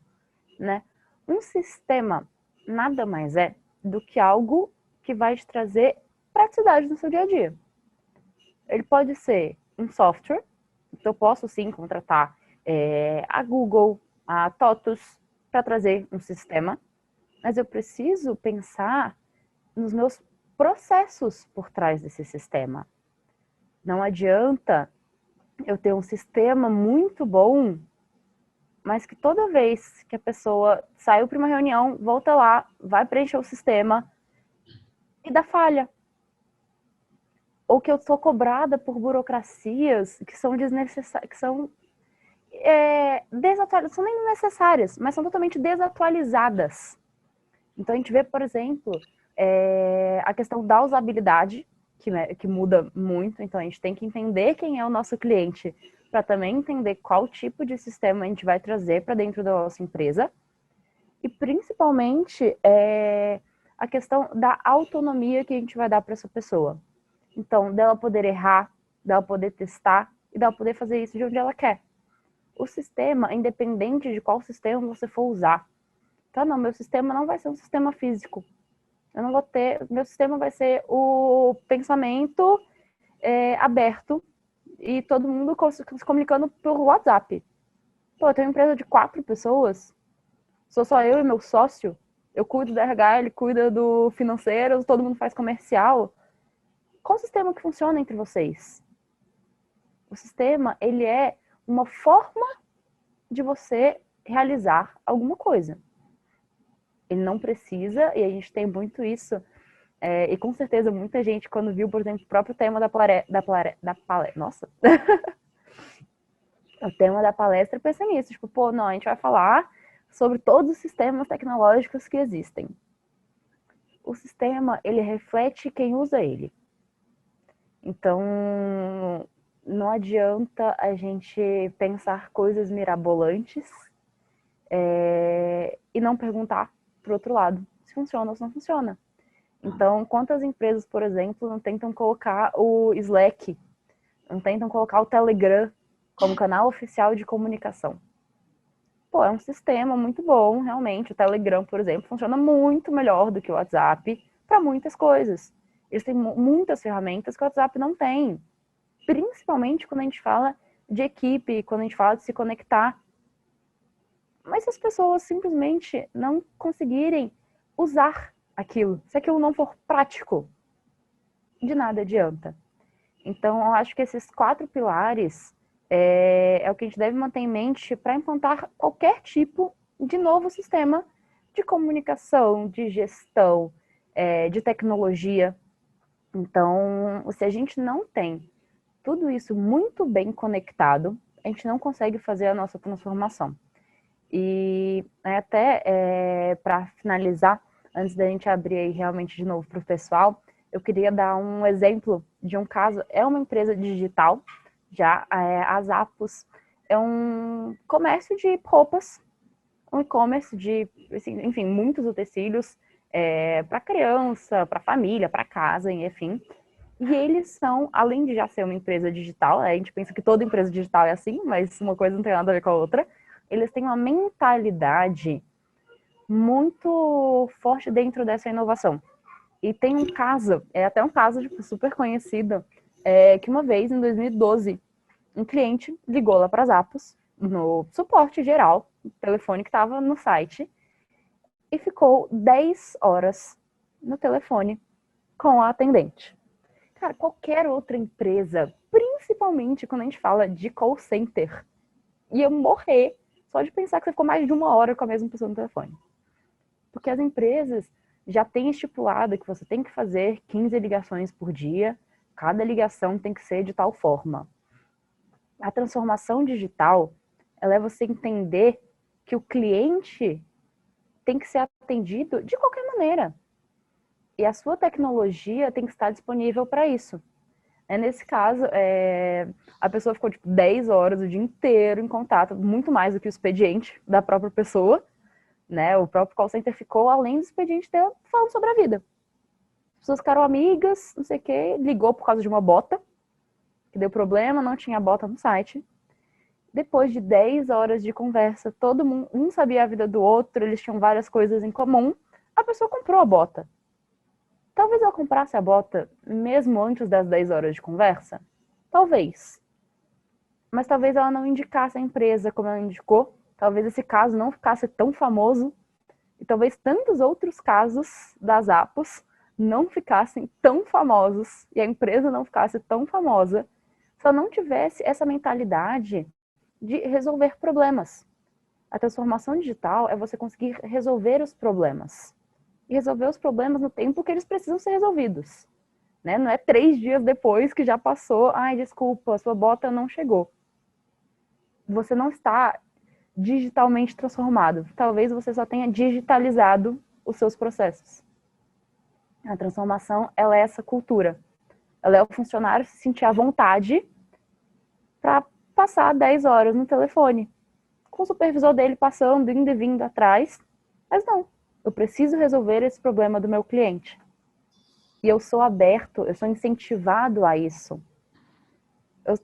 né? Um sistema nada mais é do que algo que vai te trazer praticidade no seu dia a dia. Ele pode ser um software, então eu posso sim contratar a Google, a TOTUS, para trazer um sistema, mas eu preciso pensar nos meus processos por trás desse sistema. Não adianta eu ter um sistema muito bom, mas que toda vez que a pessoa saiu para uma reunião, volta lá, vai preencher o sistema e dá falha. Ou que eu sou cobrada por burocracias que são desnecessárias, que são desatualizadas, são nem necessárias, mas são totalmente desatualizadas. Então a gente vê, por exemplo, a questão da usabilidade, que muda muito, então a gente tem que entender quem é o nosso cliente, para também entender qual tipo de sistema a gente vai trazer para dentro da nossa empresa, e principalmente a questão da autonomia que a gente vai dar para essa pessoa. Então, dela poder errar, dela poder testar, e dela poder fazer isso de onde ela quer. O sistema, independente de qual sistema você for usar, tá? Não, meu sistema não vai ser um sistema físico. Eu não vou ter, meu sistema vai ser o pensamento aberto e todo mundo se comunicando por WhatsApp. Pô, eu tenho uma empresa de 4 pessoas, sou só eu e meu sócio, Eu cuido do RH, ele cuida do financeiro, todo mundo faz comercial. Qual o sistema que funciona entre vocês? O sistema, ele é uma forma de você realizar alguma coisa. Ele não precisa, e a gente tem muito isso, e com certeza muita gente, quando viu, por exemplo, o próprio tema da palestra, nossa, o tema da palestra, pensa nisso, tipo, pô, não, a gente vai falar sobre todos os sistemas tecnológicos que existem. O sistema, ele reflete quem usa ele. Então, não adianta a gente pensar coisas mirabolantes e não perguntar pro outro lado se funciona ou se não funciona. Então, quantas empresas, por exemplo, não tentam colocar o Slack, não tentam colocar o Telegram como canal oficial de comunicação? Pô, é um sistema muito bom, realmente. O Telegram, por exemplo, funciona muito melhor do que o WhatsApp para muitas coisas. Eles têm muitas ferramentas que o WhatsApp não tem. Principalmente quando a gente fala de equipe, quando a gente fala de se conectar. Mas se as pessoas simplesmente não conseguirem usar aquilo, se aquilo não for prático, de nada adianta. Então, eu acho que esses 4 pilares é o que a gente deve manter em mente para implantar qualquer tipo de novo sistema de comunicação, de gestão, de tecnologia. Então, se a gente não tem tudo isso muito bem conectado, a gente não consegue fazer a nossa transformação. E até para finalizar, antes da gente abrir aí realmente de novo para o pessoal, eu queria dar um exemplo de um caso. É uma empresa digital, já a Zappos é um comércio de roupas, um e-commerce de, assim, enfim, muitos utensílios para criança, para família, para casa, enfim. E eles são, além de já ser uma empresa digital, a gente pensa que toda empresa digital é assim, mas uma coisa não tem nada a ver com a outra. Eles têm uma mentalidade muito forte dentro dessa inovação. E tem um caso, até um caso super conhecido, que uma vez, em 2012, um cliente ligou lá para a Zappos, no suporte geral, o telefone que estava no site, e ficou 10 horas no telefone com a atendente. Cara, qualquer outra empresa, principalmente quando a gente fala de call center, ia morrer só de pensar que você ficou mais de 1 hora com a mesma pessoa no telefone. Porque as empresas já têm estipulado que você tem que fazer 15 ligações por dia, cada ligação tem que ser de tal forma. A transformação digital, ela é você entender que o cliente tem que ser atendido de qualquer maneira. E a sua tecnologia tem que estar disponível para isso. Nesse caso, a pessoa ficou tipo 10 horas o dia inteiro em contato, muito mais do que o expediente da própria pessoa, né? O próprio call center ficou, além do expediente dela, falando sobre a vida. As pessoas ficaram amigas, não sei o quê, ligou por causa de uma bota, que deu problema, não tinha bota no site. Depois de 10 horas de conversa, todo mundo, um sabia a vida do outro, eles tinham várias coisas em comum, a pessoa comprou a bota. Talvez ela comprasse a bota mesmo antes das 10 horas de conversa? Talvez. Mas talvez ela não indicasse a empresa como ela indicou. Talvez esse caso não ficasse tão famoso. E talvez tantos outros casos das Zappos não ficassem tão famosos. E a empresa não ficasse tão famosa se ela não tivesse essa mentalidade de resolver problemas. A transformação digital é você conseguir resolver os problemas. E resolver os problemas no tempo que eles precisam ser resolvidos. Né? Não é 3 dias depois que já passou, ai, desculpa, sua bota não chegou. Você não está digitalmente transformado. Talvez você só tenha digitalizado os seus processos. A transformação, ela é essa cultura. Ela é o funcionário se sentir à vontade para passar 10 horas no telefone, com o supervisor dele passando, indo e vindo atrás. Mas não, eu preciso resolver esse problema do meu cliente. E eu sou aberto, eu sou incentivado a isso.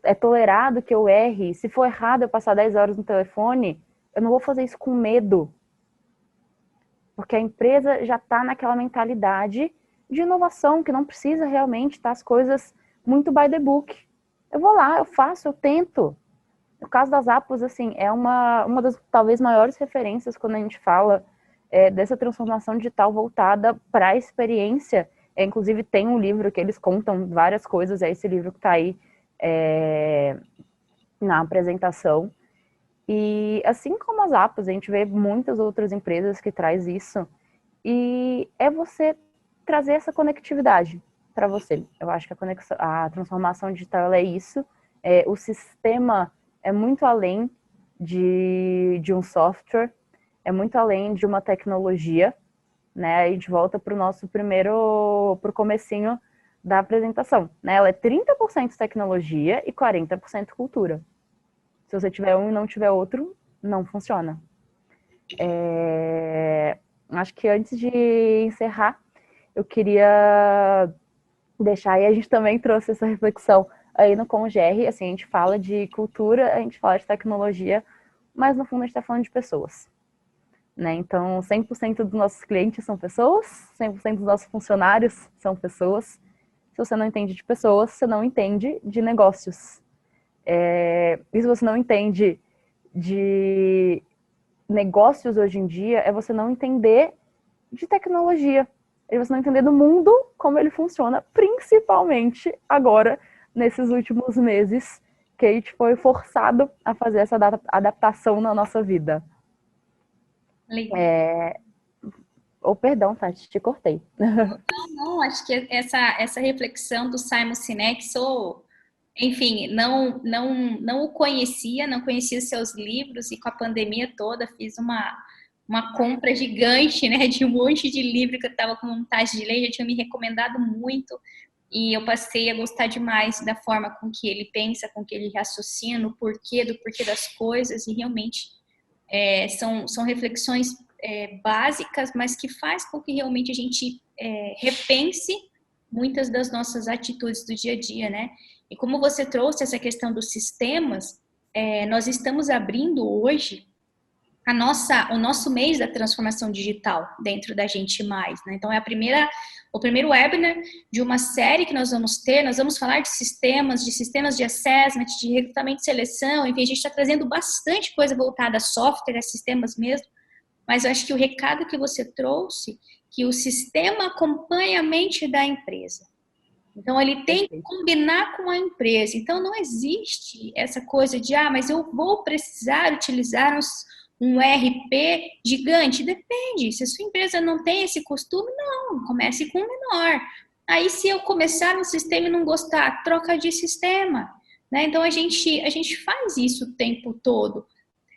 É tolerado que eu erre. Se for errado eu passar 10 horas no telefone, eu não vou fazer isso com medo. Porque a empresa já está naquela mentalidade de inovação, que não precisa realmente estar as coisas muito by the book. Eu vou lá, eu faço, eu tento. No caso das Zappos, assim, é uma das talvez maiores referências quando a gente fala dessa transformação digital voltada para a experiência. Inclusive, tem um livro que eles contam várias coisas, é esse livro que está aí na apresentação. E assim como as Apos, a gente vê muitas outras empresas que traz isso. E é você trazer essa conectividade para você. Eu acho que a transformação digital é isso. O sistema é muito além de um software, é muito além de uma tecnologia, né? A gente volta para o nosso pro comecinho da apresentação, né? Ela é 30% tecnologia e 40% cultura. Se você tiver um e não tiver outro, não funciona. Acho que antes de encerrar, eu queria deixar, e a gente também trouxe essa reflexão aí no ConGR, assim, a gente fala de cultura, a gente fala de tecnologia, mas no fundo a gente está falando de pessoas, né? Então, 100% dos nossos clientes são pessoas, 100% dos nossos funcionários são pessoas. Se você não entende de pessoas, você não entende de negócios. E se você não entende de negócios hoje em dia, é você não entender de tecnologia. É você não entender do mundo, como ele funciona, principalmente agora, nesses últimos meses, que a gente foi forçado a fazer essa adaptação na nossa vida. Legal. Perdão, Tati, te cortei. Não, acho que essa reflexão do Simon Sinek, enfim, não o conhecia, não conhecia seus livros, e com a pandemia toda fiz uma compra gigante, né, de um monte de livro que eu estava com vontade de ler, já tinha me recomendado muito, e eu passei a gostar demais da forma com que ele pensa, com que ele raciocina, do porquê das coisas, e realmente são reflexões básicas, mas que faz com que realmente a gente repense muitas das nossas atitudes do dia a dia, né? E como você trouxe essa questão dos sistemas, nós estamos abrindo hoje o nosso mês da transformação digital dentro da Gente Mais, né? Então o primeiro webinar de uma série que nós vamos falar de sistemas de assessment, de recrutamento e seleção, enfim, a gente está trazendo bastante coisa voltada a software, a sistemas mesmo, mas eu acho que o recado que você trouxe, que o sistema acompanha a mente da empresa. Então, ele tem que combinar com a empresa. Então, não existe essa coisa de, mas eu vou precisar utilizar um RP gigante. Depende. Se a sua empresa não tem esse costume, não. Comece com o menor. Aí, se eu começar no sistema e não gostar, troca de sistema. Né? Então, a gente faz isso o tempo todo.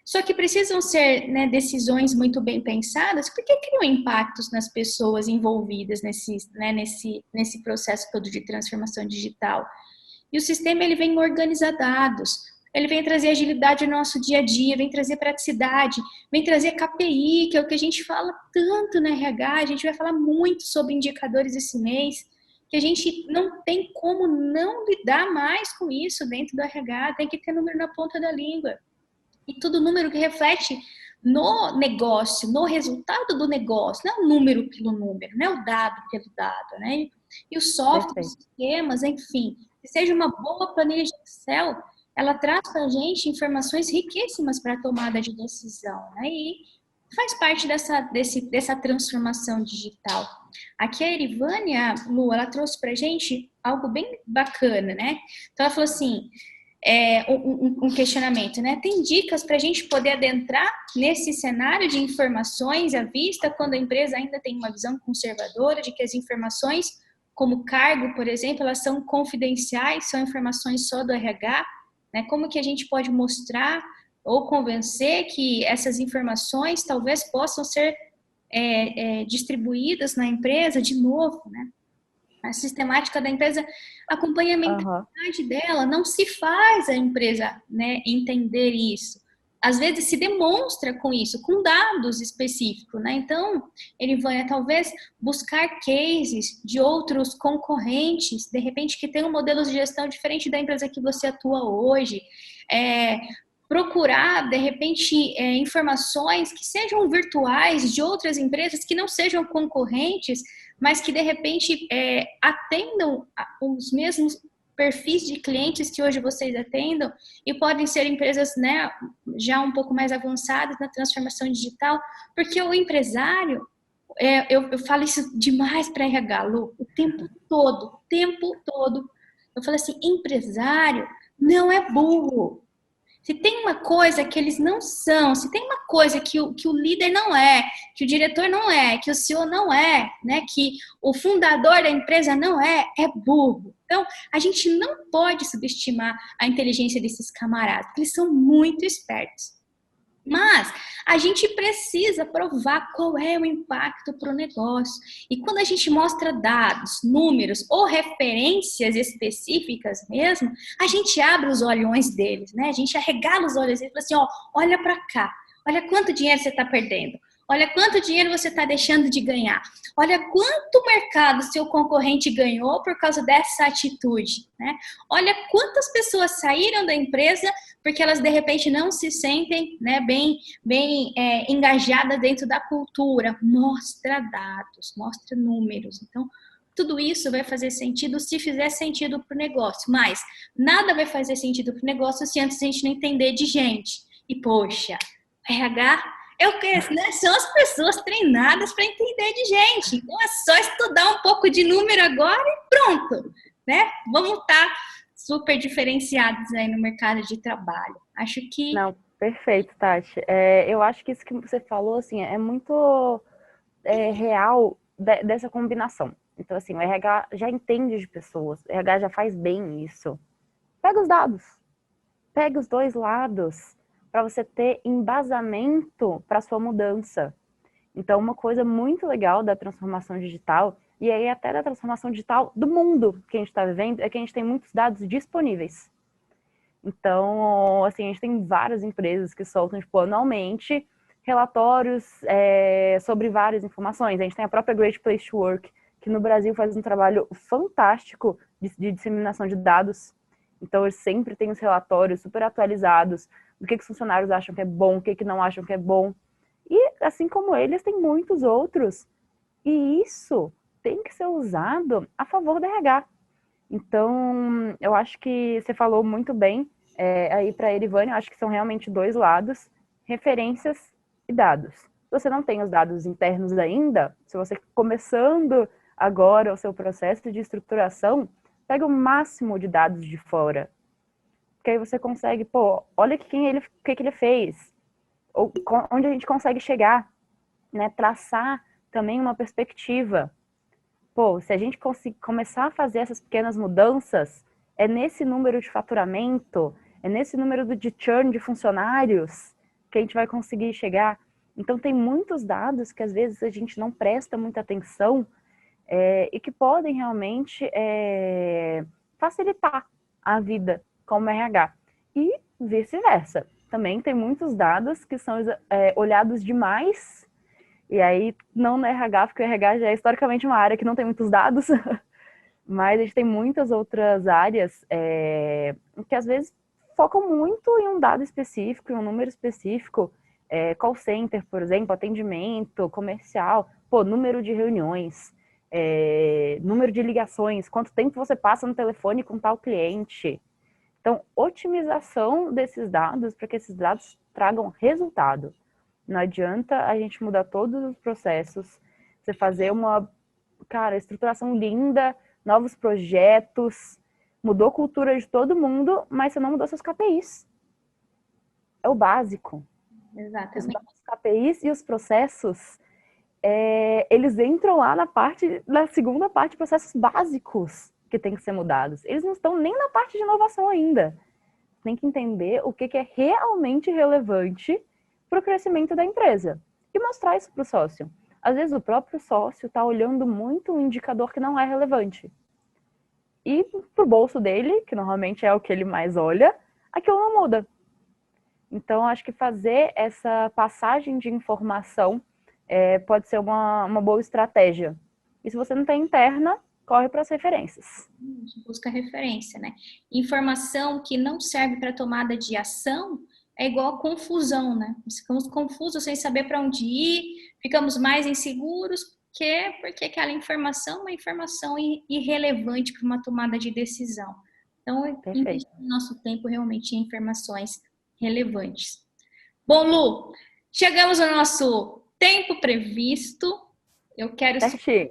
Só que precisam ser, né, decisões muito bem pensadas, porque criam impactos nas pessoas envolvidas nesse processo todo de transformação digital. E o sistema, ele vem organizar dados, ele vem trazer agilidade no nosso dia a dia, vem trazer praticidade, vem trazer KPI, que é o que a gente fala tanto na RH, a gente vai falar muito sobre indicadores esse mês, que a gente não tem como não lidar mais com isso dentro do RH, tem que ter número na ponta da língua. E tudo número que reflete no negócio, no resultado do negócio, não é o número pelo número, não é o dado pelo dado, né? E os softwares, os sistemas, enfim, que seja uma boa planilha de Excel, ela traz para a gente informações riquíssimas para a tomada de decisão, né? E faz parte dessa transformação digital. Aqui a Erivânia, Lu, ela trouxe para a gente algo bem bacana, né? Então ela falou assim, um questionamento, né? Tem dicas para a gente poder adentrar nesse cenário de informações à vista quando a empresa ainda tem uma visão conservadora de que as informações, como cargo, por exemplo, elas são confidenciais, são informações só do RH, né? Como que a gente pode mostrar ou convencer que essas informações talvez possam ser distribuídas na empresa de novo, né? A sistemática da empresa acompanha a mentalidade dela, não se faz a empresa, né, entender isso. Às vezes se demonstra com isso, com dados específicos, né? Então, ele vai talvez buscar cases de outros concorrentes, de repente que tenham modelos de gestão diferente da empresa que você atua hoje, procurar, de repente, informações que sejam virtuais de outras empresas que não sejam concorrentes, mas que, de repente, atendam os mesmos perfis de clientes que hoje vocês atendam e podem ser empresas, né, já um pouco mais avançadas na transformação digital, porque o empresário, eu falo isso demais para RH, Lu, o tempo todo. Eu falo assim, empresário não é burro. Se tem uma coisa que eles não são, se tem uma coisa que o líder não é, que o diretor não é, que o CEO não é, né, que o fundador da empresa não é burro. Então, a gente não pode subestimar a inteligência desses camaradas, porque eles são muito espertos. Mas a gente precisa provar qual é o impacto para o negócio. E quando a gente mostra dados, números ou referências específicas mesmo, a gente abre os olhões deles, né? A gente arregala os olhos deles e fala assim, ó, olha para cá, olha quanto dinheiro você está perdendo. Olha quanto dinheiro você está deixando de ganhar. Olha quanto mercado seu concorrente ganhou por causa dessa atitude, né? Olha quantas pessoas saíram da empresa porque elas de repente não se sentem, né, bem engajadas dentro da cultura. Mostra dados, mostra números. Então, tudo isso vai fazer sentido se fizer sentido para o negócio. Mas nada vai fazer sentido para o negócio se antes a gente não entender de gente. E poxa, RH é o que, né? São as pessoas treinadas para entender de gente. Então é só estudar um pouco de número agora e pronto, né? Vamos estar super diferenciados aí no mercado de trabalho. Acho que... Não, perfeito, Tati. Eu acho que isso que você falou, assim, é muito real dessa combinação. Então, assim, o RH já entende de pessoas, o RH já faz bem isso. Pega os dados, pega os dois lados, para você ter embasamento para sua mudança. Então, uma coisa muito legal da transformação digital, e aí até da transformação digital do mundo que a gente está vivendo, é que a gente tem muitos dados disponíveis. Então, assim, a gente tem várias empresas que soltam, tipo, anualmente relatórios sobre várias informações. A gente tem a própria Great Place to Work, que no Brasil faz um trabalho fantástico de disseminação de dados. Então, eles sempre têm os relatórios super atualizados do que os funcionários acham que é bom, o que não acham que é bom. E, assim como eles, tem muitos outros. E isso tem que ser usado a favor da RH. Então, eu acho que você falou muito bem aí para a Erivânia, eu acho que são realmente dois lados, referências e dados. Se você não tem os dados internos ainda, se você está começando agora o seu processo de estruturação, pega o máximo de dados de fora. Porque aí você consegue, pô, olha o que ele fez, ou onde a gente consegue chegar, né? Traçar também uma perspectiva. Pô, se a gente começar a fazer essas pequenas mudanças, é nesse número de faturamento, é nesse número de churn de funcionários que a gente vai conseguir chegar. Então, tem muitos dados que às vezes a gente não presta muita atenção e que podem realmente facilitar a vida como RH. E vice-versa. Também tem muitos dados que são olhados demais, e aí não no RH, porque o RH já é historicamente uma área que não tem muitos dados, mas a gente tem muitas outras áreas que às vezes focam muito em um dado específico, em um número específico, call center, por exemplo, atendimento, comercial, número de reuniões, número de ligações, quanto tempo você passa no telefone com tal cliente. Então, otimização desses dados para que esses dados tragam resultado. Não adianta a gente mudar todos os processos, você fazer uma, estruturação linda, novos projetos, mudou a cultura de todo mundo, mas você não mudou seus KPIs. É o básico. Exatamente. Os KPIs e os processos, eles entram lá na segunda parte de processos básicos que tem que ser mudados. Eles não estão nem na parte de inovação ainda. Tem que entender o que é realmente relevante para o crescimento da empresa e mostrar isso para o sócio. Às vezes o próprio sócio está olhando muito um indicador que não é relevante. E para o bolso dele, que normalmente é o que ele mais olha, aquilo não muda. Então, acho que fazer essa passagem de informação pode ser uma boa estratégia. E se você não tem interna, corre para as referências. Busca referência, né? Informação que não serve para tomada de ação é igual confusão, né? Ficamos confusos sem saber para onde ir, ficamos mais inseguros, porque aquela informação é uma informação irrelevante para uma tomada de decisão. Então, investir nosso tempo realmente em informações relevantes. Bom, Lu, chegamos ao nosso tempo previsto. Eu quero Certinho.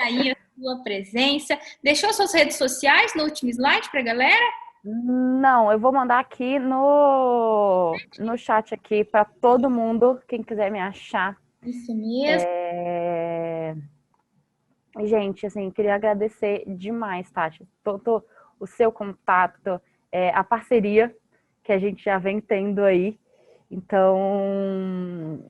aí a sua presença. Deixou suas redes sociais no último slide para a galera? Não, eu vou mandar aqui no chat aqui para todo mundo, quem quiser me achar. Isso mesmo. Gente, assim, queria agradecer demais, Tati, todo o seu contato, a parceria que a gente já vem tendo aí. Então,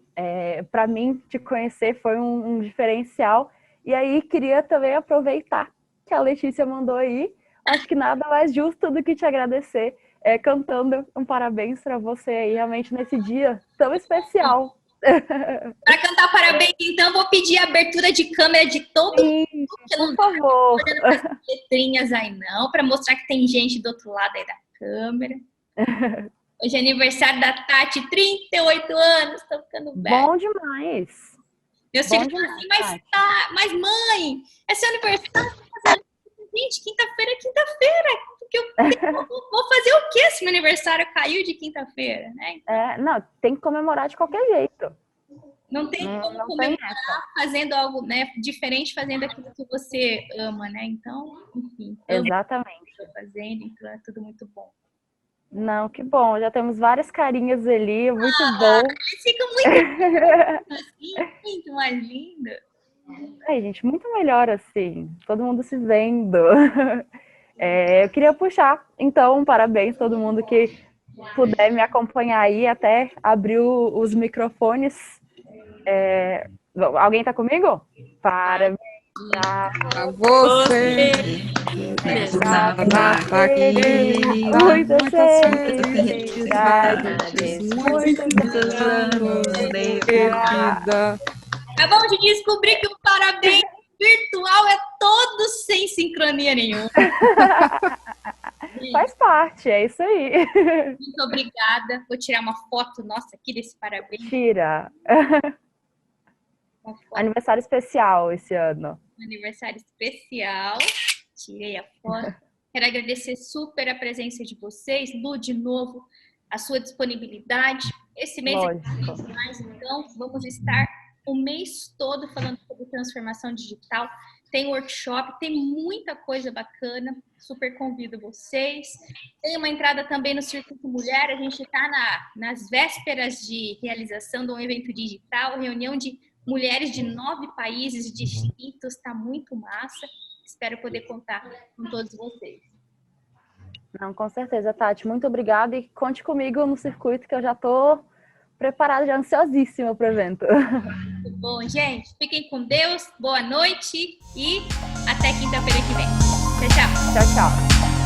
para mim, te conhecer foi um diferencial. E aí, queria também aproveitar que a Letícia mandou aí. Acho que nada mais justo do que te agradecer, cantando um parabéns para você aí, realmente, nesse dia tão especial. Para cantar parabéns, então, vou pedir a abertura de câmera de todo mundo. Que por favor. Não tô olhando as letrinhas aí, não, para mostrar que tem gente do outro lado aí da câmera. Hoje é aniversário da Tati, 38 anos, tô ficando velho. Bom demais. Meu filho fala assim, mas mãe, é seu aniversário? Gente, quinta-feira é quinta-feira. Vou fazer o quê se meu aniversário caiu de quinta-feira, né? Não, tem que comemorar de qualquer jeito. Não tem como comemorar fazendo algo, né, diferente, fazendo aquilo que você ama, né? Então, enfim. Exatamente. Estou fazendo, então é tudo muito bom. Não, que bom. Já temos várias carinhas ali, muito bom. Eles ficam muito assim, muito mais lindo. Gente, muito melhor assim. Todo mundo se vendo. Eu queria puxar, então, parabéns a todo mundo que puder me acompanhar aí até abrir os microfones. Alguém tá comigo? Parabéns pra você. Muita felicidade. Muitos anos de vida. Acabamos de descobrir que o parabéns virtual é todo sem sincronia nenhuma. Faz parte, é isso aí. Muito obrigada. Vou tirar uma foto nossa aqui desse parabéns. Tira. Aniversário especial esse ano. Aniversário especial. Tirei a foto. Quero agradecer super a presença de vocês. Lu, de novo, a sua disponibilidade. Esse mês é mais, então vamos estar o mês todo falando sobre transformação digital. Tem workshop, tem muita coisa bacana. Super convido vocês. Tem uma entrada também no Circuito Mulher. A gente está nas vésperas de realização de um evento digital, reunião de mulheres de 9 países distintos. Está muito massa. Espero poder contar com todos vocês. Não, com certeza, Tati. Muito obrigada e conte comigo no circuito que eu já estou preparada, já ansiosíssima para o evento. Muito bom, gente. Fiquem com Deus. Boa noite e até quinta-feira que vem. Tchau, tchau. Tchau, tchau.